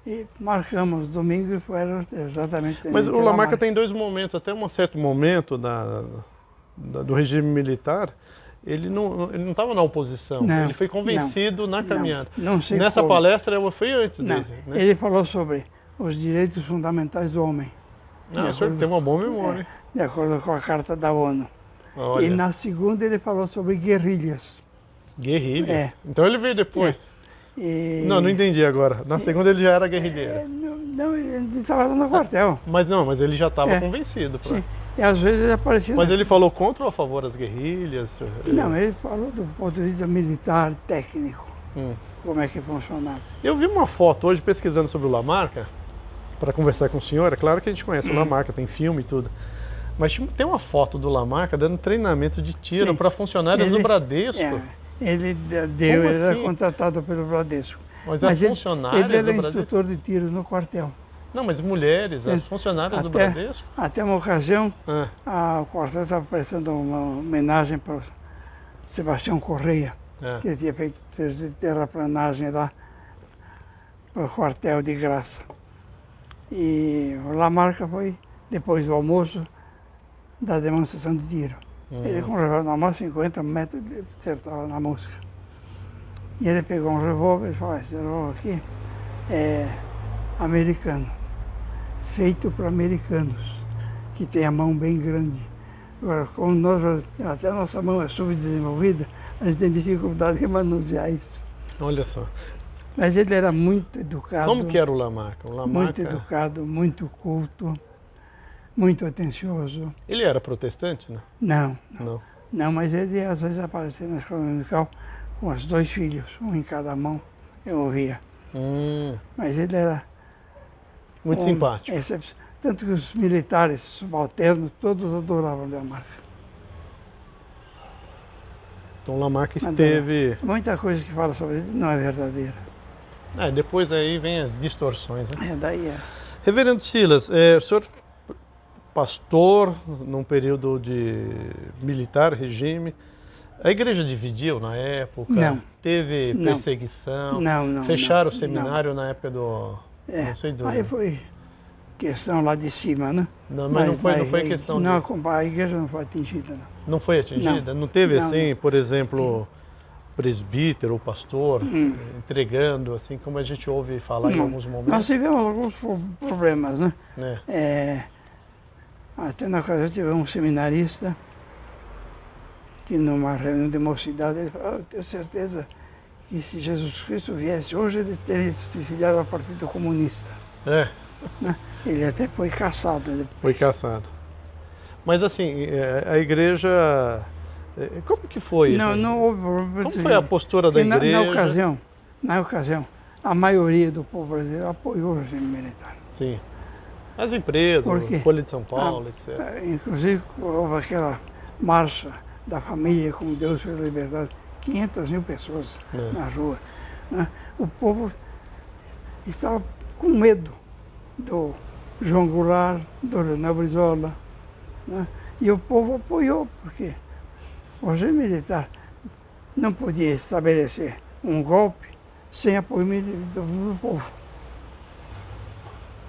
E marcamos domingo e foi exatamente... Mas o Lamarca tem dois momentos, até um certo momento do regime militar, ele não estava na oposição, ele foi convencido na caminhada. Não sei Nessa como. palestra foi antes dele, né? Ele falou sobre os direitos fundamentais do homem. O senhor tem uma boa memória. De acordo com a Carta da ONU. Olha. E na segunda ele falou sobre guerrilhas. Guerrilhas? Então ele veio depois. Não entendi agora. Na segunda ele já era guerrilheiro. Não, ele estava no quartel. Mas ele já estava convencido. Sim. E às vezes ele aparecia... Mas ele falou contra ou a favor das guerrilhas? Não, ele falou do ponto de vista militar, técnico. Como é que funcionava. Eu vi uma foto hoje pesquisando sobre o Lamarca, para conversar com o senhor. É claro que a gente conhece o Lamarca, tem filme e tudo. Mas tem uma foto do Lamarca dando treinamento de tiro para funcionários do Bradesco. Ele era contratado pelo Bradesco. Mas funcionários ele era do Bradesco? instrutor de tiros no quartel. Não, mas mulheres, as funcionárias do Bradesco? Até uma ocasião, o quartel estava prestando uma homenagem para o Sebastião Correia, que ele tinha feito terraplanagem lá para o quartel de graça. E o Lamarca foi, depois do almoço, da demonstração de tiro. Ele com o revólver na mão, 50 metros, acertava na mosca. E ele pegou um revólver e falou, esse revólver aqui é americano, feito para americanos, que tem a mão bem grande. Agora, como até a nossa mão é subdesenvolvida, a gente tem dificuldade em manusear isso. Olha só. Mas ele era muito educado. Como que era o Lamarca? Muito educado, muito culto, muito atencioso. Ele era protestante, né? Não, mas ele às vezes aparecia na escola dominical com os 2 filhos, um em cada mão, eu ouvia. Mas ele era muito simpático. Tanto que os militares subalternos, todos adoravam o Lamarca. Então o Lamarca esteve... Muita coisa que fala sobre ele não é verdadeira. Depois aí vem as distorções, né? Daí é. Reverendo Silas, o senhor pastor num período de militar, regime, a igreja dividiu na época? Não. Teve perseguição? Não. Fecharam o seminário na época do... não sei do... Aí foi questão lá de cima, né? Não, mas não foi questão não, de... a igreja não foi atingida, não. Não foi atingida? Não teve assim, por exemplo, presbítero ou pastor entregando, assim como a gente ouve falar em alguns momentos? Nós tivemos alguns problemas, né? Até na ocasião tivemos um seminarista que numa reunião de mocidade ele falou, eu tenho certeza que se Jesus Cristo viesse hoje ele teria se filiado ao Partido Comunista. Né? Ele até foi caçado depois. Foi caçado. Mas assim, a igreja, como que foi? Não houve problema. Como foi a postura da igreja? Na ocasião, a maioria do povo brasileiro apoiou o regime militar. Sim. As empresas, Folha de São Paulo, etc. Inclusive, houve aquela marcha da família com Deus pela liberdade, 500 mil pessoas na rua. Né? O povo estava com medo do João Goulart, do Leonel Brizola. Né? E o povo apoiou, porque o regime militar não podia estabelecer um golpe sem apoio do povo.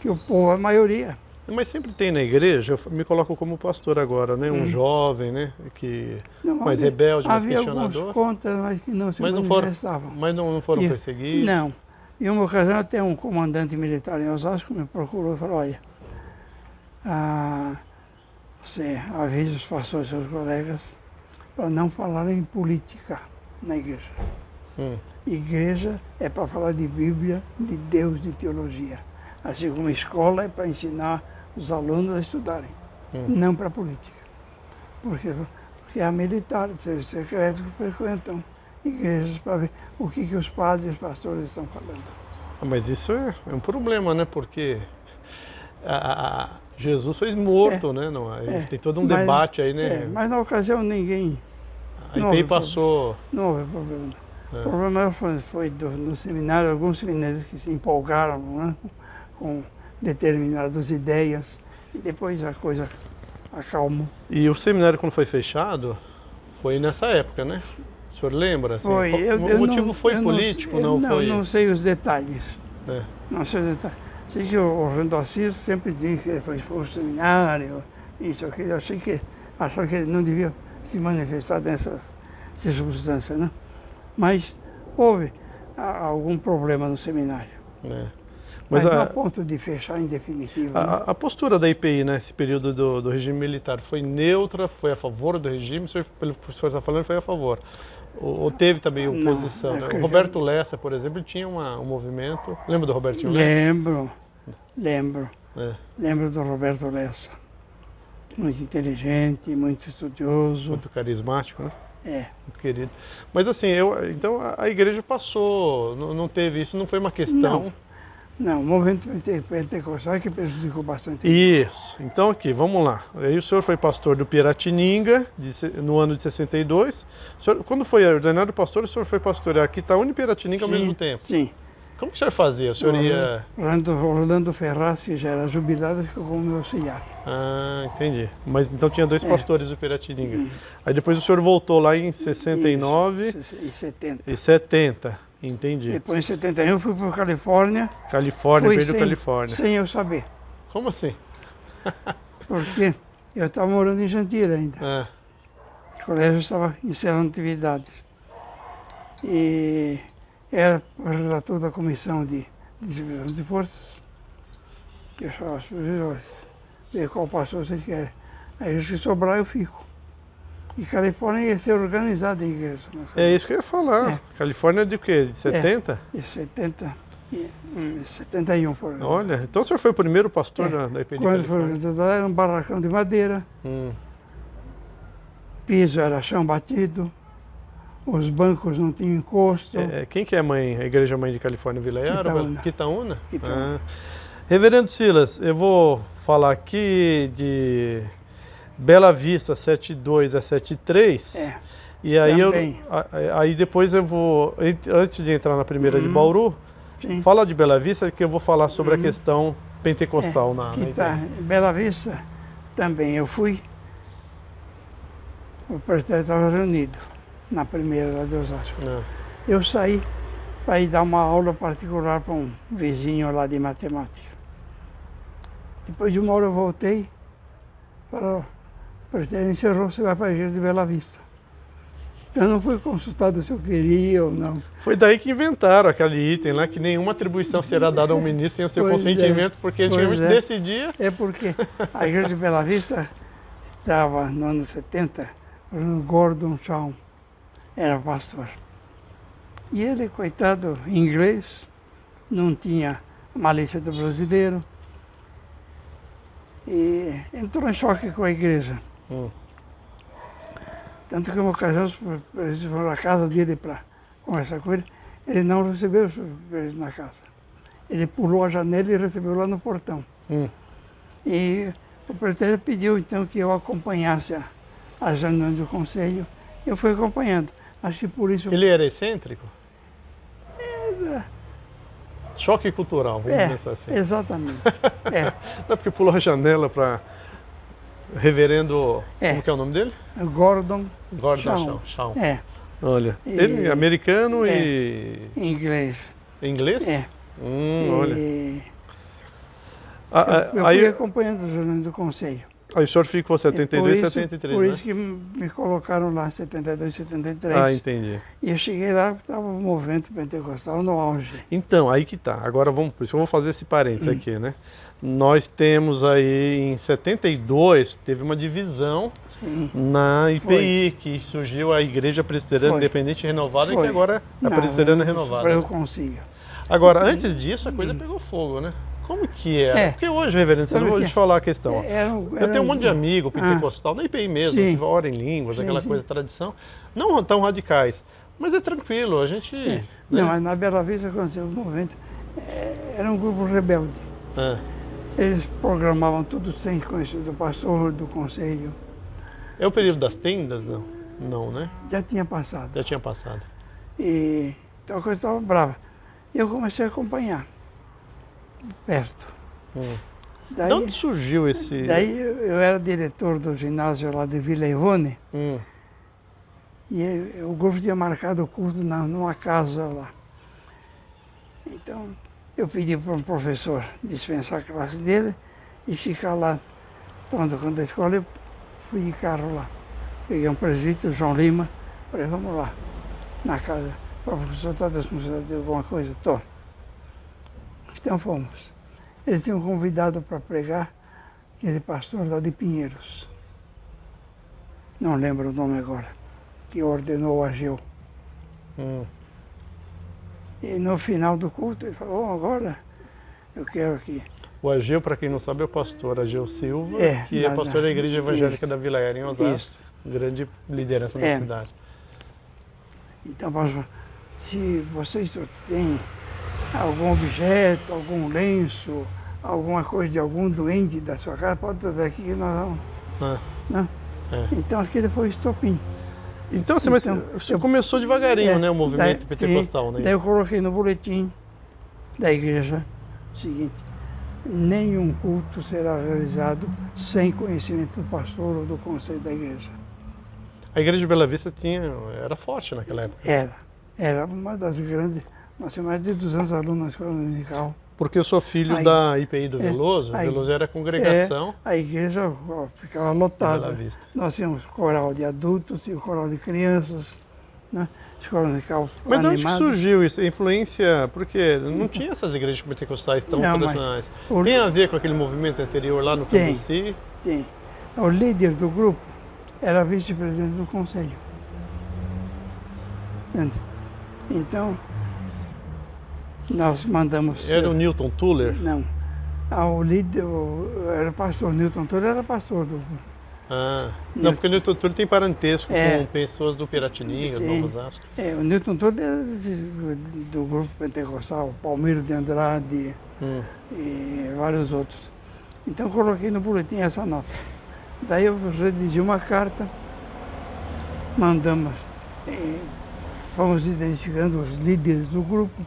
Que o povo é a maioria. Mas sempre tem na igreja, eu me coloco como pastor agora, né? Um jovem, né? Que mais rebelde, mais questionador. Havia alguns contras, mas que não se manifestavam. Mas não foram perseguidos? Não. Em uma ocasião, até um comandante militar em Osasco me procurou e falou, olha, você avisa os pastores e seus colegas para não falarem em política na igreja. Igreja é para falar de Bíblia, de Deus, de teologia. Assim como escola é para ensinar os alunos a estudarem, não para política. Porque há militares, serviços secretos que frequentam igrejas para ver o que os padres e os pastores estão falando. Mas isso é um problema, né? Porque Jesus foi morto, né? Tem todo um debate aí, né? Mas na ocasião ninguém... A IPI passou... Não houve problema. O problema foi no seminário, alguns seminários que se empolgaram, né? Com determinadas ideias, e depois a coisa acalmou. E o seminário, quando foi fechado, foi nessa época, né? O senhor lembra? Assim, foi. O motivo foi político, não foi? Não sei os detalhes. Não sei os detalhes. Sei que o Orlando Assis sempre disse que foi um seminário, isso, aquilo. Eu achei que achou que ele não devia se manifestar nessas circunstâncias, né? Mas houve algum problema no seminário. Mas não a ponto de fechar em definitivo. A postura da IPI nesse período do regime militar foi neutra, foi a favor do regime? Pelo que o senhor está falando, foi a favor. Ou teve também oposição? Né? O Roberto Lessa, por exemplo, tinha um movimento. Lembra do Robertinho Lessa? Lembro. Lembro do Roberto Lessa. Muito inteligente, muito estudioso. Muito carismático, né? Muito querido. Mas assim, então a igreja passou, não teve isso, não foi uma questão... Não, o movimento pentecostal que prejudicou bastante. Isso. Então aqui, vamos lá. Aí o senhor foi pastor do Piratininga no ano de 62. Quando foi ordenado pastor, o senhor foi pastorear Quitaúna e Piratininga ao mesmo tempo? Sim. Como que o senhor fazia? O senhor ia... Orlando Ferraz, que já era jubilado, ficou como meu auxiliar. Ah, entendi. Mas então tinha dois pastores do Piratininga. Aí depois o senhor voltou lá em 69 e 70. e 70. Entendi. Depois em 71 eu fui para Califórnia. Califórnia, Fui veio do Califórnia. sem eu saber. Como assim? Porque eu estava morando em Jandira ainda. Ah, O colégio estava encerrando atividades. E era o relator da comissão de distribuição de forças. Eu falava, supervisores, ver qual pastor você quer. Aí se sobrar eu fico. E Califórnia ia ser organizada em igreja. é isso que eu ia falar. Califórnia é de quê? De 70? De 71 foram. Olha, então o senhor foi o primeiro pastor da IPD Quando foi Califórnia? organizada, era um barracão de madeira, Hum. piso era chão batido, os bancos não tinham encosto. Quem que é a igreja mãe de Califórnia? Vila Yara? Quitaúna. Quitaúna? Quitaúna. Reverendo Silas, eu vou falar aqui de Bela Vista 72 a 73. E aí aí depois eu vou, antes de entrar na primeira de Bauru, Sim. fala de Bela Vista que eu vou falar sobre a questão pentecostal na igreja. Em Bela Vista também eu fui. O presbitério estava reunido na primeira lá de Osasco. Eu saí para ir dar uma aula particular para um vizinho lá de matemática. Depois de uma hora eu voltei, falou, o presbitério encerrou, você vai para a igreja de Bela Vista. Eu não fui consultado se eu queria ou não. Foi daí que inventaram aquele item lá, que nenhuma atribuição será dada ao ministro sem o seu consentimento, porque antigamente decidia. É porque a igreja de Bela Vista estava no ano 70, o Gordon Shaw era pastor. E ele, coitado, inglês, não tinha malícia do brasileiro, e entrou em choque com a igreja. Tanto que uma ocasião, eles foram à casa dele para conversar com ele, ele não recebeu eles na casa. Ele pulou a janela e recebeu lá no portão. E o presbitério pediu então que eu acompanhasse as reuniões do conselho. Eu fui acompanhando. Acho que por isso... Ele era excêntrico? Choque cultural, vamos pensar assim. Exatamente. Não é porque pulou a janela para reverendo... Como que é o nome dele? Gordon Shaw. Olha. Ele é americano e... Inglês. Inglês? Olha. Eu fui acompanhando os reuniões do conselho. Aí o senhor ficou 72 e 73, Por né? isso que me colocaram lá, 72 e 73. Ah, entendi. E eu cheguei lá, estava o movimento pentecostal no auge. Então, aí que tá. Agora vamos, por isso eu vou fazer esse parênteses aqui, né? Nós temos aí, em 72, teve uma divisão na IPI, que surgiu a Igreja Presbiteriana Independente Renovada, e que agora é a Presbiteriana Renovada. Eu consigo. Agora, antes disso, a coisa pegou fogo, né? Como que é? Porque hoje, reverendo, eu vou te falar a questão. Eu tenho um monte de amigo pentecostal, na IPI mesmo, que ora em línguas, aquela coisa, tradição, não tão radicais, mas é tranquilo, a gente... Né? Não, mas na Bela Vista aconteceu o movimento, era um grupo rebelde. Eles programavam tudo sem conhecer do pastor, do conselho. É o período das tendas, não? Não, né? Já tinha passado. Já tinha passado. E, então a coisa estava brava. E eu comecei a acompanhar, perto. Daí, de onde surgiu esse... Daí eu era diretor do ginásio lá de Vila Ivone, e o grupo tinha marcado o culto numa casa lá. Então, eu pedi para um professor dispensar a classe dele e ficar lá tomando conta da escola. Eu fui de carro lá. Peguei um presbítero, João Lima, falei, vamos lá, na casa. O professor está desconfiado de alguma coisa? Tô. Então fomos. Eles tinham convidado para pregar aquele pastor lá de Pinheiros. Não lembro o nome agora, que ordenou o Ageu. E no final do culto ele falou, agora eu quero que... O Ageu, para quem não sabe, é o pastor Ageu Silva, que é pastor da Igreja Evangélica da Vila Yara, em Osasco. Grande liderança da cidade. Então, pastor, se vocês têm algum objeto, algum lenço, alguma coisa de algum doente da sua casa, pode trazer aqui que nós vamos. Né? Então aquele foi o estopim. Então, assim, mas você começou devagarinho, né, o movimento pentecostal, né? Daí eu coloquei no boletim da igreja seguinte: nenhum culto será realizado sem conhecimento do pastor ou do conselho da igreja. A igreja de Bela Vista era forte naquela época. Era uma das grandes, nós tínhamos mais de 200 alunos na escola dominical. Porque eu sou filho Aí, da IPI do é, Veloso, o aí, Veloso era a congregação a igreja ficava de lotada. Bela Vista. Nós tínhamos coral de adultos, tínhamos coral de crianças, né? Escola dominical Mas de onde que animada. surgiu isso? A influência, porque não tinha essas igrejas pentecostais tão Não, tradicionais. mas Tem a ver com aquele movimento anterior lá no Tem. Cambuci? Tem. O líder do grupo era vice-presidente do conselho. Entende? Então, nós mandamos... Era o Newton Tuller? Não. O líder, era pastor, Newton Tuller era pastor do... Ah, não, porque o Newton Tuller tem parentesco com pessoas do Piratininga, do Sim. Novo Osasco. O Newton Tuller era do grupo pentecostal, Palmiro de Andrade e vários outros. Então, coloquei no boletim essa nota. Daí eu redigi uma carta, mandamos, fomos identificando os líderes do grupo,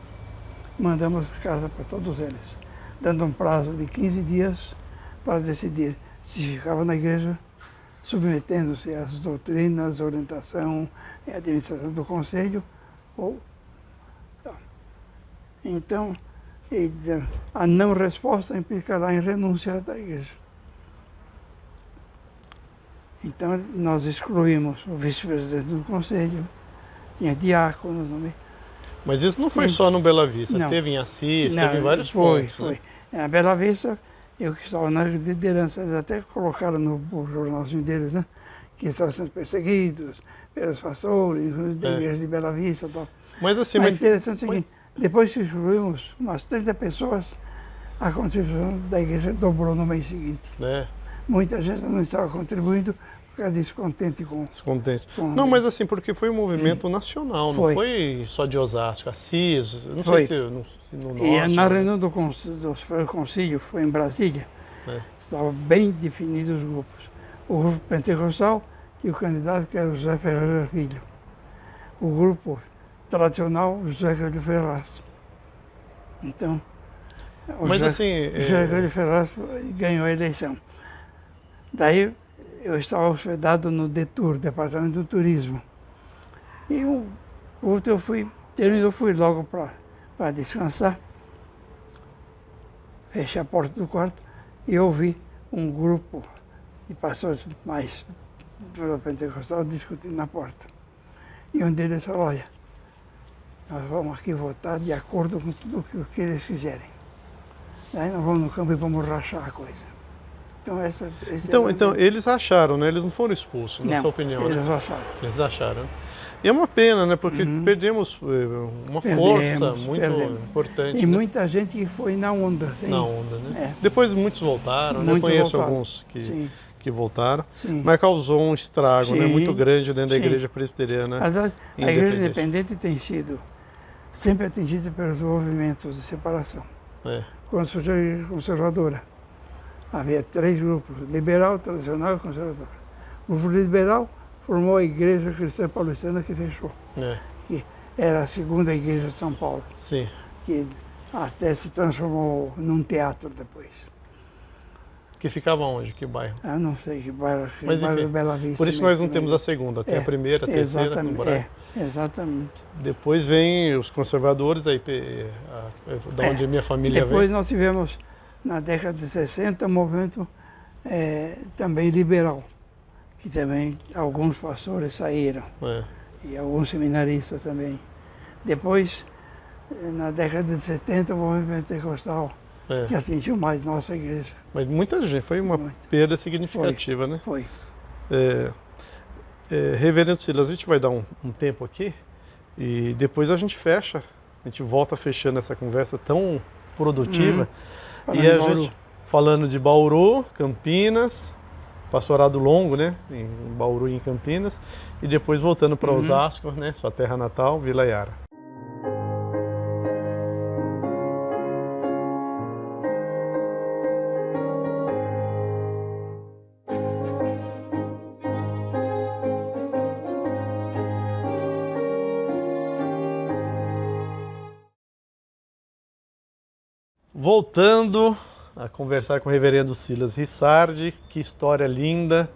mandamos carta para todos eles, dando um prazo de 15 dias para decidir se ficava na igreja, submetendo-se às doutrinas, orientação e administração do conselho, ou... Então, a não resposta implicará em renúncia da igreja. Então, nós excluímos o vice-presidente do conselho, tinha diáconos no meio. Mas isso não foi só no Bela Vista, Não. teve em Assis, Não, teve em vários foi, pontos. foi. Né? Na Bela Vista, eu que estava na liderança, eles até colocaram no jornalzinho deles, né? Que estavam sendo perseguidos pelos pastores da igreja de Bela Vista e tal. Mas assim, Mas interessante é o seguinte, depois que excluímos umas 30 pessoas, a contribuição da igreja dobrou no mês seguinte. Muita gente não estava contribuindo por causa descontente com... Descontente. Não, mas assim, porque foi um movimento nacional, não foi só de Osasco, Assis, não sei se no norte. E na reunião do concílio, foi em Brasília, estavam bem definidos os grupos. O grupo pentecostal e o candidato que era o José Ferreira Filho. O grupo tradicional, José Carlos Ferraz. Então, José Carlos Ferraz ganhou a eleição. Daí eu estava hospedado no DETUR, Departamento do Turismo. E terminou, eu fui logo para descansar. Fechei a porta do quarto e ouvi um grupo de pastores mais pentecostal discutindo na porta. E um deles falou: olha, nós vamos aqui votar de acordo com tudo o que eles quiserem. Daí nós vamos no campo e vamos rachar a coisa. Então eles acharam, né? Eles não foram expulsos, na sua opinião, eles né? acharam. Eles acharam. E é uma pena, né? Porque perdemos uma força muito importante. E muita gente foi na onda. Sim. Na onda, né? Depois muitos voltaram, né? Eu conheço alguns que voltaram, mas causou um estrago, né? Muito grande dentro da igreja presbiteriana. Mas a igreja independente tem sido sempre atingida pelos movimentos de separação. Quando surgiu a igreja conservadora, havia 3 grupos: liberal, tradicional e conservador. O grupo liberal formou a Igreja Cristã Paulistana, que fechou, que era a segunda igreja de São Paulo, que até se transformou num teatro depois. Que ficava onde? Que bairro? Eu não sei que bairro, mas, enfim, Bela Vista. Por isso nós não temos a segunda, tem a primeira, a terceira, exatamente. Depois vem os conservadores, aí, da onde a minha família vem. Depois nós tivemos, na década de 60, um movimento também liberal, que também alguns pastores saíram, e alguns seminaristas também. Depois, na década de 70, o movimento pentecostal, que atingiu mais nossa igreja. Mas muita gente, foi uma perda significativa, né? Foi. Reverendo Silas, a gente vai dar um tempo aqui e depois a gente fecha, a gente volta fechando essa conversa tão produtiva. E a gente falando de Bauru, Campinas, pastorado longo, né? Em Bauru e em Campinas, e depois voltando para Osasco, né? Sua terra natal, Vila Yara. voltando a conversar com o reverendo Silas Rissardi, que história linda,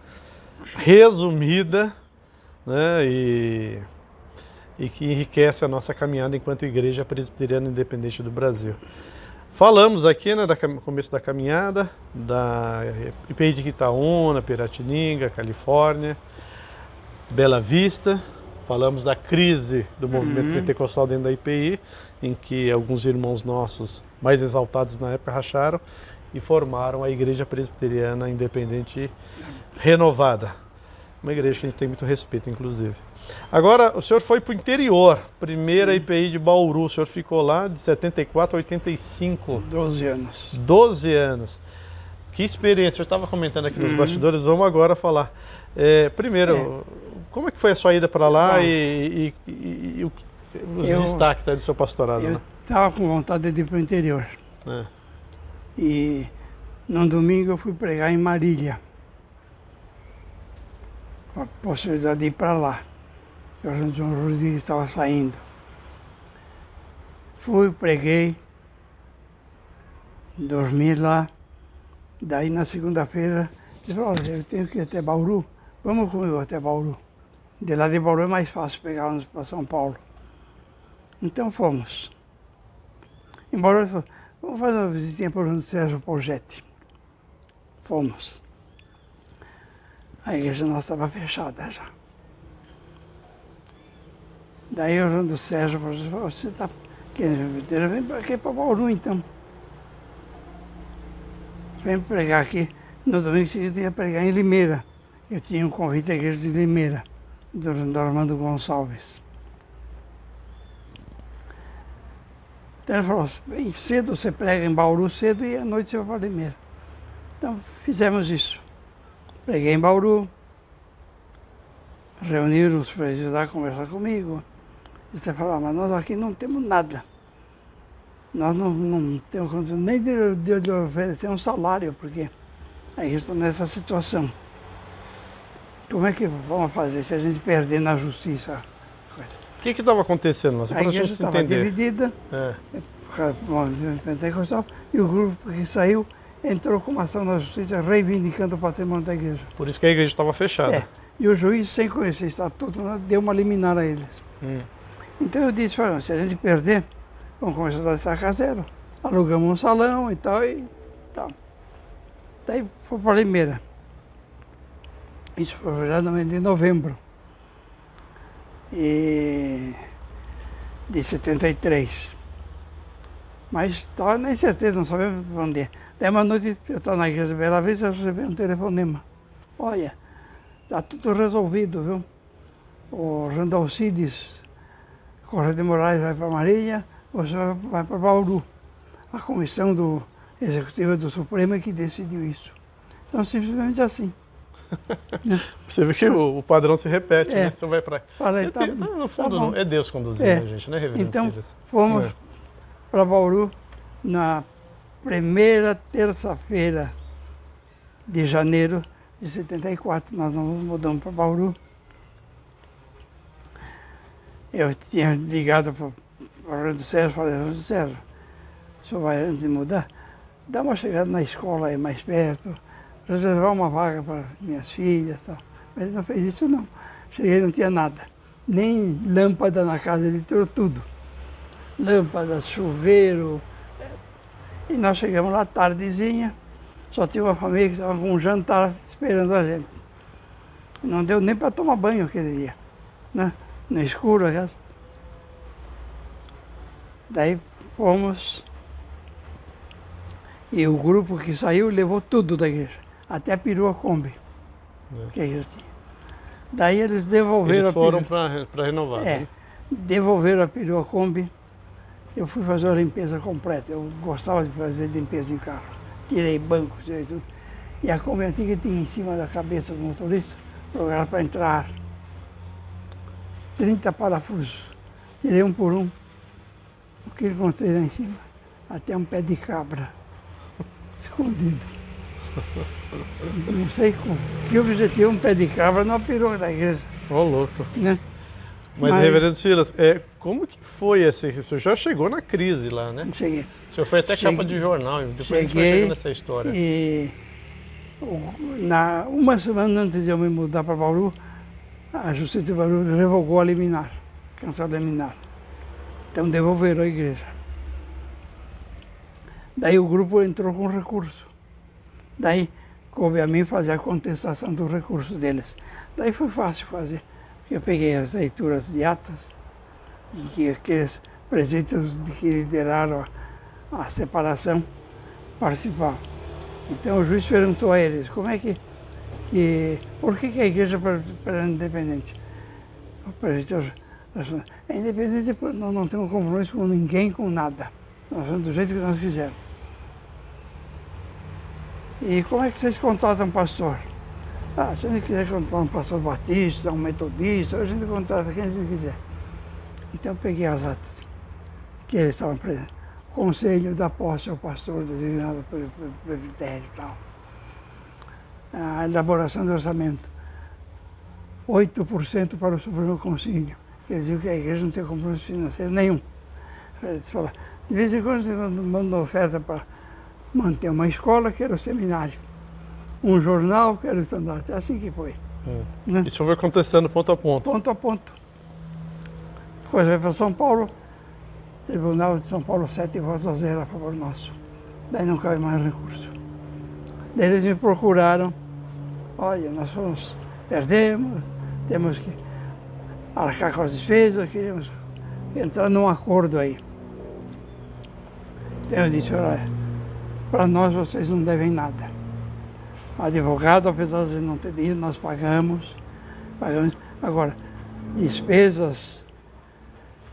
resumida, né, e que enriquece a nossa caminhada enquanto Igreja Presbiteriana Independente do Brasil. Falamos aqui, né, no começo da caminhada, da IPI de Quitaúna, Piratininga, Califórnia, Bela Vista. Falamos da crise do movimento pentecostal dentro da IPI, em que alguns irmãos nossos mais exaltados na época racharam e formaram a Igreja Presbiteriana Independente Renovada. Uma igreja que a gente tem muito respeito, inclusive. Agora, o senhor foi para o interior, primeira IPI de Bauru. O senhor ficou lá de 74 a 85. 12 anos. 12 anos. Que experiência. Eu estava comentando aqui nos bastidores, vamos agora falar. Primeiro, como é que foi a sua ida para lá e os destaques aí do seu pastorado? Eu estava com vontade de ir para o interior. E no domingo eu fui pregar em Marília. Com a possibilidade de ir para lá. O João Rodrigues estava saindo. Fui, preguei, dormi lá. Daí na segunda-feira, disse, olha, eu tenho que ir até Bauru. Vamos comigo até Bauru. De lá de Bauru é mais fácil pegar ônibus para São Paulo. Então fomos. Embora ele falou, vamos fazer uma visitinha para o Sérgio Porgetti. Fomos. A igreja nossa estava fechada já. Daí o João do Sérgio falou, você está querendo vir? Vem para aqui, para Bauru então. Vem pregar aqui. No domingo seguinte eu ia pregar em Limeira. Eu tinha um convite da igreja de Limeira, do Armando Gonçalves. Então ele falou, bem cedo você prega em Bauru cedo e à noite você vai para Limeira. Então fizemos isso. Preguei em Bauru, reuniram os fregueses lá, conversar comigo. E você falou, mas nós aqui não temos nada. Nós não temos condição nem de oferecer um salário, porque a igreja está nessa situação. Como é que vamos fazer se a gente perder na justiça? O que estava acontecendo? Nossa, a igreja estava dividida, por causa do movimento pentecostal, e o grupo que saiu entrou com uma ação na justiça reivindicando o patrimônio da igreja. Por isso que a igreja estava fechada. E o juiz, sem conhecer o estatuto, deu uma liminar a eles. Então eu disse, se a gente perder, vamos começar a destacar zero. Alugamos um salão e tal, Daí fui para Limeira. Isso foi exatamente em novembro de 73. Mas estava na incerteza, não sabia para onde ir. Daí uma noite eu estava na igreja de Bela Vista e recebi um telefonema. Olha, está tudo resolvido, viu? O Randalcides Correia de Moraes vai para Marília, você vai para Bauru. A comissão executiva do Supremo é que decidiu isso. Então, simplesmente assim. Você vê que o padrão se repete, né? Você vai para... Falei, no fundo, é Deus conduzindo a gente, né, reverendo Então, Silas? fomos para Bauru na primeira terça-feira de janeiro de 74. Nós nos mudamos para Bauru. Eu tinha ligado para o Reverendo Sérgio, falei, Reverendo Sérgio, o senhor vai antes de mudar? Dá uma chegada na escola aí mais perto, reservar uma vaga para minhas filhas e tal. Mas ele não fez isso não. Cheguei não tinha nada. Nem lâmpada na casa, ele tirou tudo. Lâmpada, chuveiro. E nós chegamos lá tardezinha, só tinha uma família que estava com um jantar esperando a gente. Não deu nem para tomar banho aquele dia, né? No escuro, aliás. Daí fomos, e o grupo que saiu levou tudo da igreja, até a perua Kombi, que a igreja tinha. Daí eles devolveram a perua. Eles foram para renovar, né? Devolveram a perua Kombi. Eu fui fazer a limpeza completa, eu gostava de fazer limpeza em carro. Tirei banco, tirei tudo. E a Kombi antiga tinha em cima da cabeça do motorista, lugar para entrar. 30 parafusos, tirei um por um. O que encontrei lá em cima? Até um pé de cabra, escondido. Não sei com que objetivo um pé de cabra não pirou da igreja. Ô, louco. Né? Mas, reverendo Silas, como que foi esse? O senhor já chegou na crise lá, né? Cheguei. O senhor foi até capa de jornal, depois a gente vai chegando nessa história. E uma semana antes de eu me mudar para Bauru, a Justiça de Bauru revogou a liminar, cancelou a liminar. Então devolveram a igreja. Daí o grupo entrou com recurso. Daí coube a mim fazer a contestação do recurso deles. Daí foi fácil fazer. Eu peguei as leituras de atas, em que aqueles presbíteros que lideraram a separação participavam. Então o juiz perguntou a eles, por que a igreja é independente? O presbítero respondeu, é independente porque nós não temos compromisso com ninguém, com nada. Nós vamos do jeito que nós quisermos. E como é que vocês contratam pastor? Se a gente quiser contratar um pastor batista, um metodista, a gente contrata quem a gente quiser. Então eu peguei as atas que eles estavam presentes. Conselho da posse ao pastor designado pelo presbitério e tal. A elaboração do orçamento. 8% para o Supremo Concílio. Quer dizer que a igreja não tem compromisso financeiro nenhum. Eles falaram, de vez em quando mandam oferta para manter uma escola, que era o seminário. Um jornal, que era o estandarte. É assim que foi. Né? Isso foi contestando ponto a ponto. Ponto a ponto. Depois veio para São Paulo, Tribunal de São Paulo, 7 votos a 0 a favor nosso. Daí não cabe mais recurso. Daí eles me procuraram, olha, nós perdemos, temos que arcar com as despesas, queremos entrar num acordo aí. Então eu disse, olha, para nós vocês não devem nada. Advogado, apesar de não ter dinheiro, nós pagamos. Agora, despesas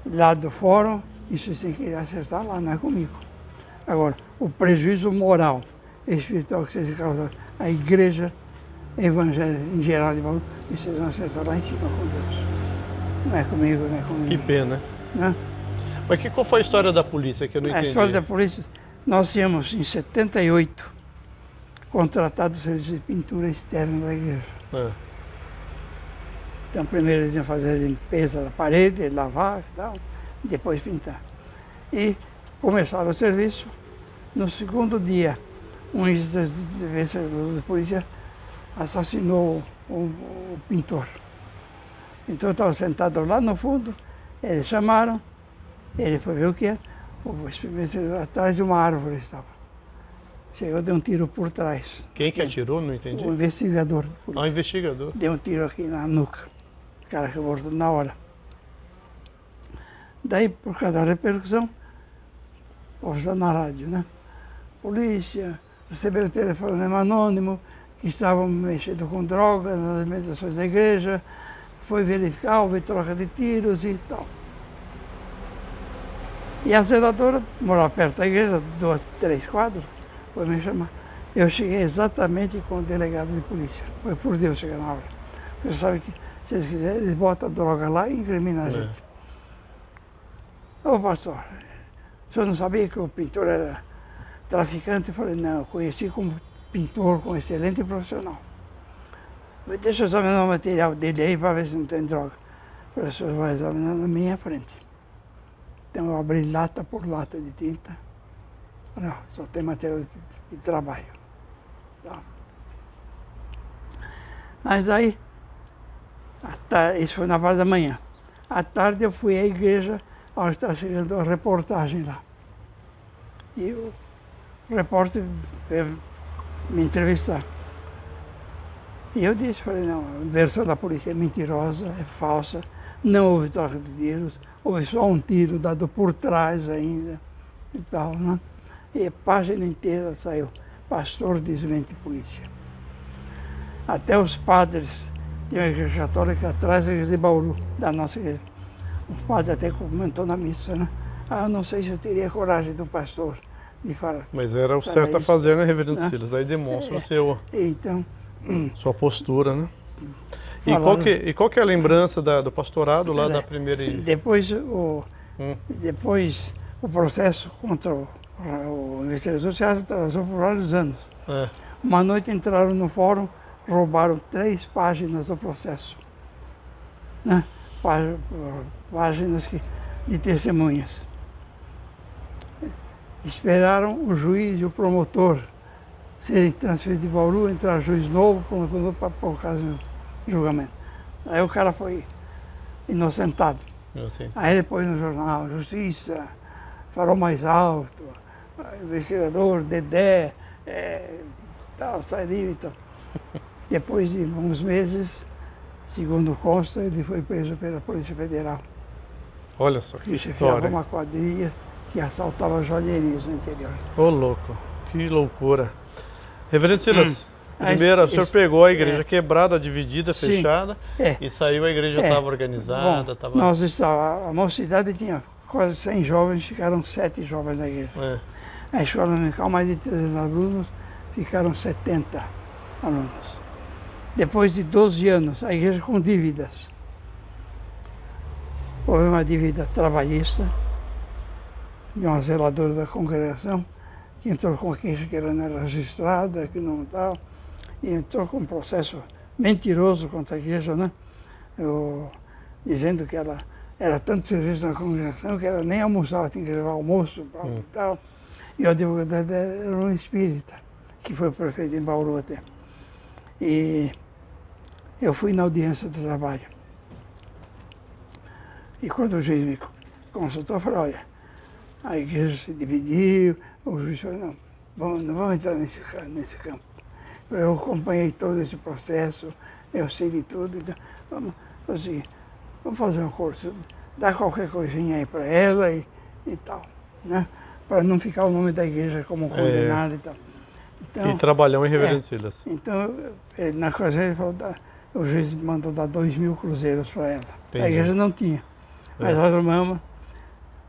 lá do fórum, isso vocês têm que acertar lá, não é comigo. Agora, o prejuízo moral e espiritual que vocês causaram à igreja evangélica em geral de Bauru, isso vocês vão acertar lá em cima com Deus. Não é comigo, não é comigo. Que pena. Né? Mas qual foi a história da polícia que eu não entendi? A história da polícia, nós tínhamos em 78 contratado o serviço de pintura externa da igreja. Então primeiro eles iam fazer a limpeza da parede, lavar e tal, depois pintar. E começaram o serviço. No segundo dia, um investigador de polícia assassinou o pintor. Então estava sentado lá no fundo, eles chamaram, ele foi ver o que era, atrás de uma árvore estava. Chegou, deu um tiro por trás. Quem que atirou? Não entendi. O investigador. O investigador. Deu um tiro aqui na nuca. O cara que morto na hora. Daí, por causa da repercussão, ouça na rádio, né? Polícia, recebeu o telefonema anônimo, que estavam mexendo com drogas nas alimentações da igreja, foi verificar, houve troca de tiros e tal. E a zeladora morava perto da igreja, 2, 3 quadras, foi me chamar. Eu cheguei exatamente com o delegado de polícia. Foi por Deus chegar na hora. Você sabe que, se eles quiserem, eles botam a droga lá e incriminam a gente. Ô pastor, o senhor não sabia que o pintor era traficante? Eu falei, não, eu conheci como pintor, com excelente profissional. Eu falei, deixa eu examinar o material dele aí para ver se não tem droga. Eu falei, o senhor vai examinar na minha frente. Então eu abri lata por lata de tinta. Não, só tem material de trabalho. Tá. Mas aí, isso foi na parte da manhã. À tarde eu fui à igreja, onde estava chegando a reportagem lá. E o repórter veio me entrevistar. E eu disse, falei, não, a versão da polícia é mentirosa, é falsa, não houve troca de tiros, houve só um tiro dado por trás ainda e tal, né? E a página inteira saiu, pastor desmente polícia. Até os padres de uma igreja católica atrás da igreja de Bauru, da nossa igreja. O padre até comentou na missa, né? Eu não sei se eu teria coragem do pastor de falar. Mas era o certo a fazer, né, reverendo Silas? Aí demonstra então, sua postura, né? E qual que é a lembrança do pastorado lá da primeira... Depois o processo contra o investigador social atrasou por vários anos. Uma noite entraram no fórum, roubaram 3 páginas do processo. Né? páginas de testemunhas. Esperaram o juiz e o promotor serem transferidos de Bauru, entrar juiz novo, promotor novo, para pôr o caso em julgamento. Aí o cara foi inocentado. Aí ele pôs no jornal, Justiça, Farol Mais Alto, investigador, Dedé, tal, sai livre e tal. Depois de uns meses, segundo consta, ele foi preso pela Polícia Federal. Olha só que história. Uma quadrilha que assaltava joalherias no interior. Ô, louco, que loucura. Reverendo Silas, primeiro, o senhor pegou a igreja quebrada, dividida, fechada, e saiu, a igreja estava organizada. A mocidade tinha quase 100 jovens, ficaram 7 jovens na igreja. A escola dominical, mais de 300 alunos, ficaram 70 alunos. Depois de 12 anos, a igreja com dívidas. Houve uma dívida trabalhista de uma zeladora da congregação, que entrou com a queixa que ela não era registrada, que não tal, e entrou com um processo mentiroso contra a igreja, né? Dizendo que ela era tanto serviço na congregação que ela nem almoçava, tinha que levar almoço e tal. E o advogado dela era um espírita, que foi prefeito em Bauru até. E eu fui na audiência do trabalho. E quando o juiz me consultou, eu falei, olha, a igreja se dividiu, o juiz falou, não vamos entrar nesse campo. Eu acompanhei todo esse processo, eu sei de tudo, então vamos fazer um curso, dá qualquer coisinha aí para ela e tal, né? Para não ficar o nome da igreja como condenado e tal. Então, e trabalhou em Reverendo Silas. Então, na ocasião, ele falou, o juiz mandou dar 2.000 cruzeiros para ela. Entendi. A igreja não tinha. Mas a irmã,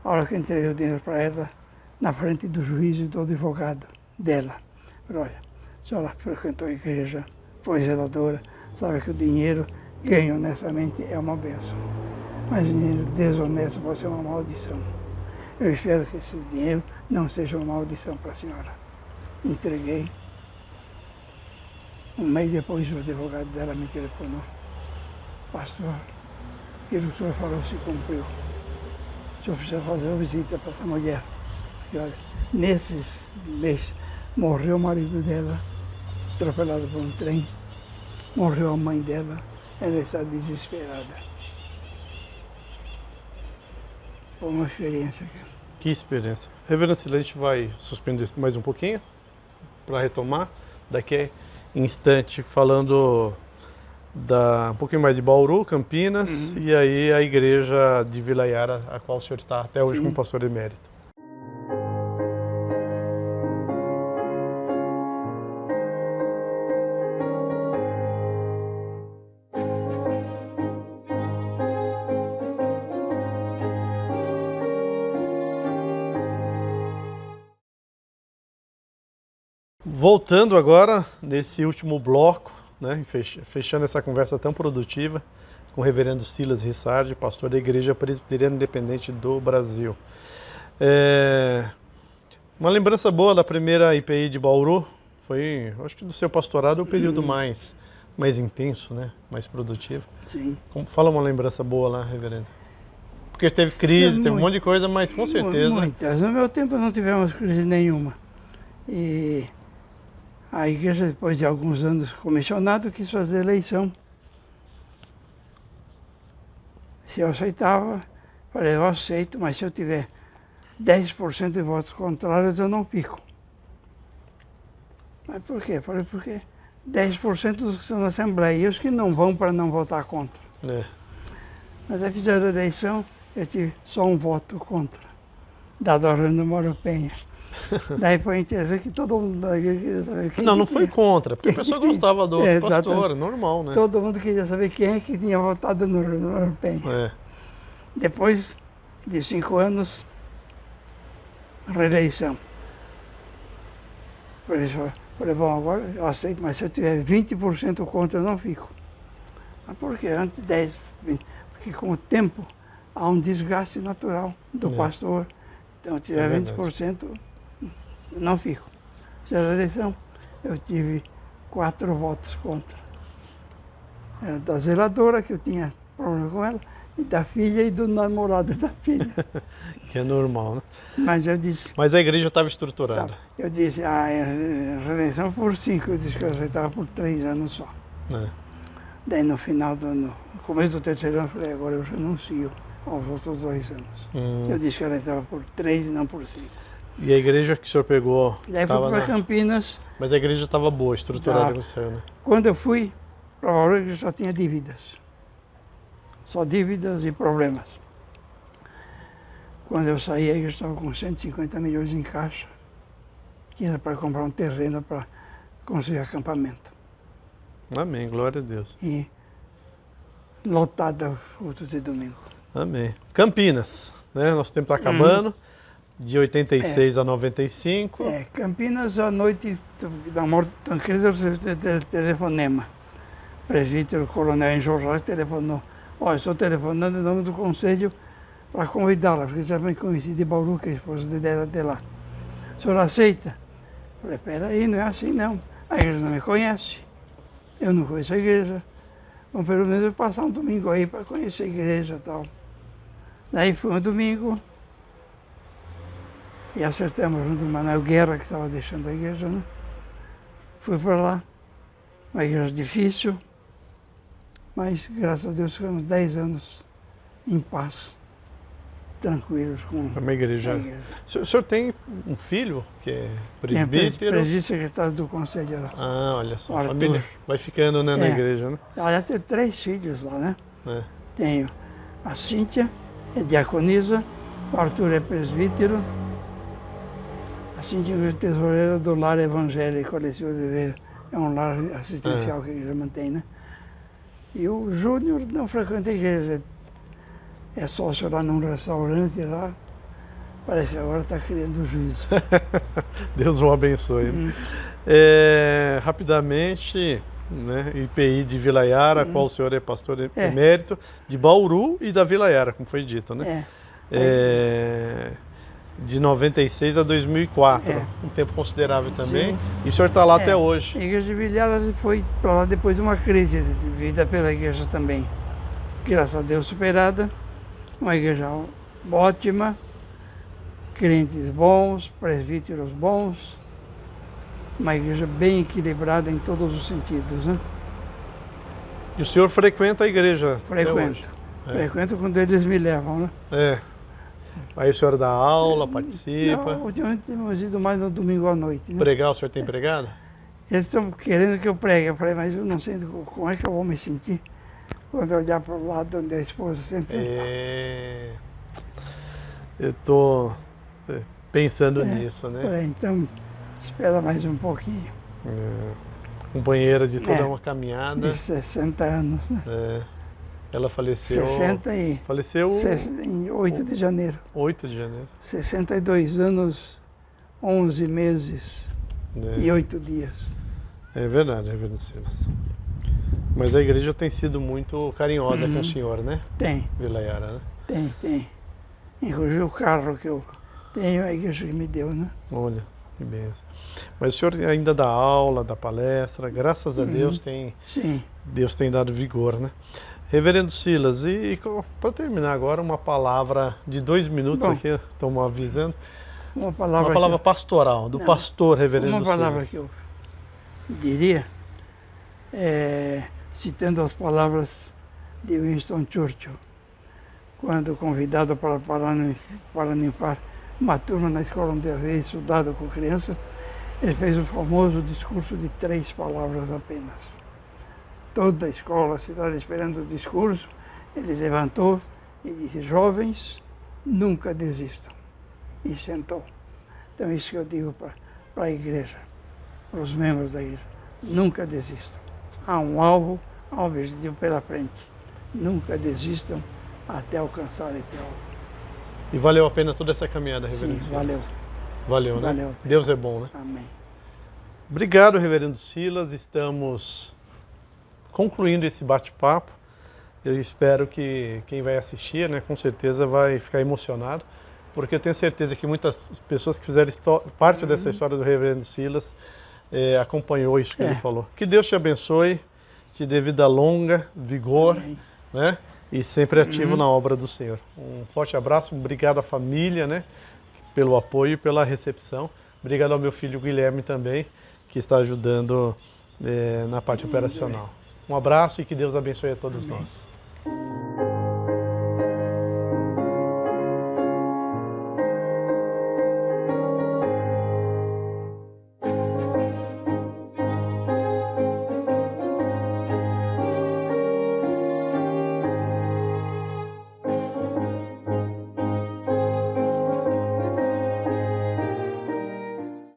a hora que eu entreguei o dinheiro para ela, na frente do juiz e do advogado dela, falou, olha, a senhora frequentou a igreja, foi zeladora, sabe que o dinheiro ganho honestamente é uma bênção. Mas o dinheiro desonesto pode ser uma maldição. Eu espero que esse dinheiro não seja uma maldição para a senhora. Entreguei. Um mês depois, o advogado dela me telefonou. Pastor, aquilo que o senhor falou se cumpriu. O senhor precisa fazer uma visita para essa mulher. E olha, nesses meses, morreu o marido dela, atropelado por um trem. Morreu a mãe dela, ela está desesperada. Foi uma experiência. Que experiência. Reverendo Silas, a gente vai suspender mais um pouquinho para retomar. Daqui a instante falando um pouquinho mais de Bauru, Campinas, e aí a igreja de Vila Yara, a qual o senhor está até hoje como pastor emérito. Voltando agora, nesse último bloco, né, fechando essa conversa tão produtiva com o reverendo Silas Rissardi, pastor da Igreja Presbiteriana Independente do Brasil. Uma lembrança boa da primeira IPI de Bauru, foi, acho que do seu pastorado, o período mais intenso, né, mais produtivo. Sim. Fala uma lembrança boa lá, reverendo. Porque teve crise, teve um monte de coisa, mas com certeza... Muitas. No meu tempo não tivemos crise nenhuma. E a igreja, depois de alguns anos comissionado, quis fazer eleição. Se eu aceitava, falei, eu aceito, mas se eu tiver 10% de votos contrários, eu não fico. Mas por quê? Falei, porque 10% dos que estão na Assembleia, e os que não vão para não votar contra. Mas aí fizeram a eleição, eu tive só um voto contra, da Orlando Mauro Penha. Daí foi interessante que todo mundo da igreja queria saber quem não foi contra, porque a pessoa gostava do pastor, normal, né? Todo mundo queria saber quem é que tinha votado no Mauro Penha. Depois de 5 anos, reeleição. Por isso, falei, bom, agora eu aceito, mas se eu tiver 20% contra, eu não fico. Mas por quê? Antes 10, 20, porque com o tempo há um desgaste natural do pastor. Então, se tiver 20%, não fico. Na eleição, eu tive 4 votos contra. Era da zeladora, que eu tinha problema com ela, e da filha e do namorado da filha. Que é normal, né? Mas eu disse, Mas a igreja estava estruturada. tá, eu disse, a reeleição por 5, eu disse que eu aceitava por 3 anos só. É. Daí no final no começo do terceiro ano, eu falei, agora eu renuncio aos outros 2 anos. Eu disse que ela estava por 3 e não por 5. E a igreja que o senhor pegou? Daí fui para Campinas. Mas a igreja estava boa, estruturada Tá. com o senhor, né? Quando eu fui, provavelmente eu só tinha dívidas. Só dívidas e problemas. Quando eu saí, eu estava com 150 milhões em caixa, que era para comprar um terreno para construir acampamento. Amém, glória a Deus. E lotada outro de domingo. Amém. Campinas, né? Nosso tempo está acabando. De 86 a 95. Campinas, à noite da morte do Tancredo, eu recebi telefonema. O presbítero Coronel Enjolras telefonou. Olha, estou telefonando em nome do conselho para convidá-la, porque já me conheci de Bauru, que a esposa dele era de lá. O senhor aceita? Falei, peraí, não é assim não. A igreja não me conhece. Eu não conheço a igreja. Vamos pelo menos passar um domingo aí para conhecer a igreja e tal. Daí foi um domingo. E acertamos junto com o Manuel Guerra, que estava deixando a igreja, né? Fui para lá. Uma igreja difícil. Mas, graças a Deus, ficamos 10 anos em paz, tranquilos com Uma igreja. a igreja. O senhor tem um filho que é Tinha presbítero? presbítero secretário do conselho lá. Ah, olha só. O A Arthur. família vai ficando, né, na É. igreja, né? Ela tem 3 filhos lá, né? É. Tenho a Cíntia, é diaconisa, o Arthur é presbítero, a Cíntia é tesoureira do Lar Evangélico Alessio Oliveira. É um lar assistencial que a igreja mantém, né? E o Júnior não frequenta a igreja, é sócio lá num restaurante lá. Parece que agora está criando juízo. Deus o abençoe. Rapidamente, né, IPI de Vila Yara, qual o senhor é pastor emérito, de Bauru e da Vila Yara, como foi dito, né? De 96 a 2004, um tempo considerável também. Sim. E o senhor está lá até hoje. A igreja de Vila Yara foi para lá depois de uma crise vivida pela igreja também. Graças a Deus superada, uma igreja ótima, crentes bons, presbíteros bons, uma igreja bem equilibrada em todos os sentidos, né? E o senhor frequenta a igreja? Frequento. Frequento quando eles me levam, né? Aí o senhor dá aula, participa? Não, ultimamente temos ido mais no domingo à noite, né? Pregar, o senhor tem pregado? Eles estão querendo que eu pregue. Eu falei, mas eu não sei como é que eu vou me sentir quando eu olhar para o lado onde a esposa sempre está. Eu estou pensando nisso, né? Falei, então, espera mais um pouquinho. Companheira de toda uma caminhada. De 60 anos, né? Ela faleceu... Faleceu... em 8 de janeiro. 8 de janeiro. 62 anos, 11 meses e 8 dias. É verdade, Silas. Mas a igreja tem sido muito carinhosa com o senhor, né? Tem. Vila Yara, né? Tem. Inclusive o carro que eu tenho, a igreja que me deu, né? Olha, que benção. Mas o senhor ainda dá aula, dá palestra, graças a Deus Deus tem dado vigor, né? Reverendo Silas, e para terminar agora, uma palavra de 2 minutos aqui, estão avisando. Uma palavra pastoral, do pastor Reverendo Silas. Uma palavra que eu diria, citando as palavras de Winston Churchill, quando convidado para paranimpar uma turma na escola onde havia estudado com crianças, ele fez o famoso discurso de 3 palavras apenas. Toda a escola, a cidade esperando o discurso, ele levantou e disse, jovens, nunca desistam. E sentou. Então isso que eu digo para a igreja, para os membros da igreja, nunca desistam. Há um alvo, há um objetivo pela frente. Nunca desistam até alcançar esse alvo. E valeu a pena toda essa caminhada, Reverendo Sim, Silas? valeu. Valeu, né? Valeu. Deus é bom, né? Amém. Obrigado, Reverendo Silas. Estamos concluindo esse bate-papo. Eu espero que quem vai assistir, né, com certeza vai ficar emocionado, porque eu tenho certeza que muitas pessoas que fizeram parte dessa história do Reverendo Silas acompanhou isso que ele falou. Que Deus te abençoe, te dê vida longa, vigor, né? e sempre ativo na obra do Senhor. Um forte abraço, obrigado à família, né, pelo apoio e pela recepção. Obrigado ao meu filho Guilherme também, que está ajudando na parte operacional. Um abraço e que Deus abençoe a todos nós.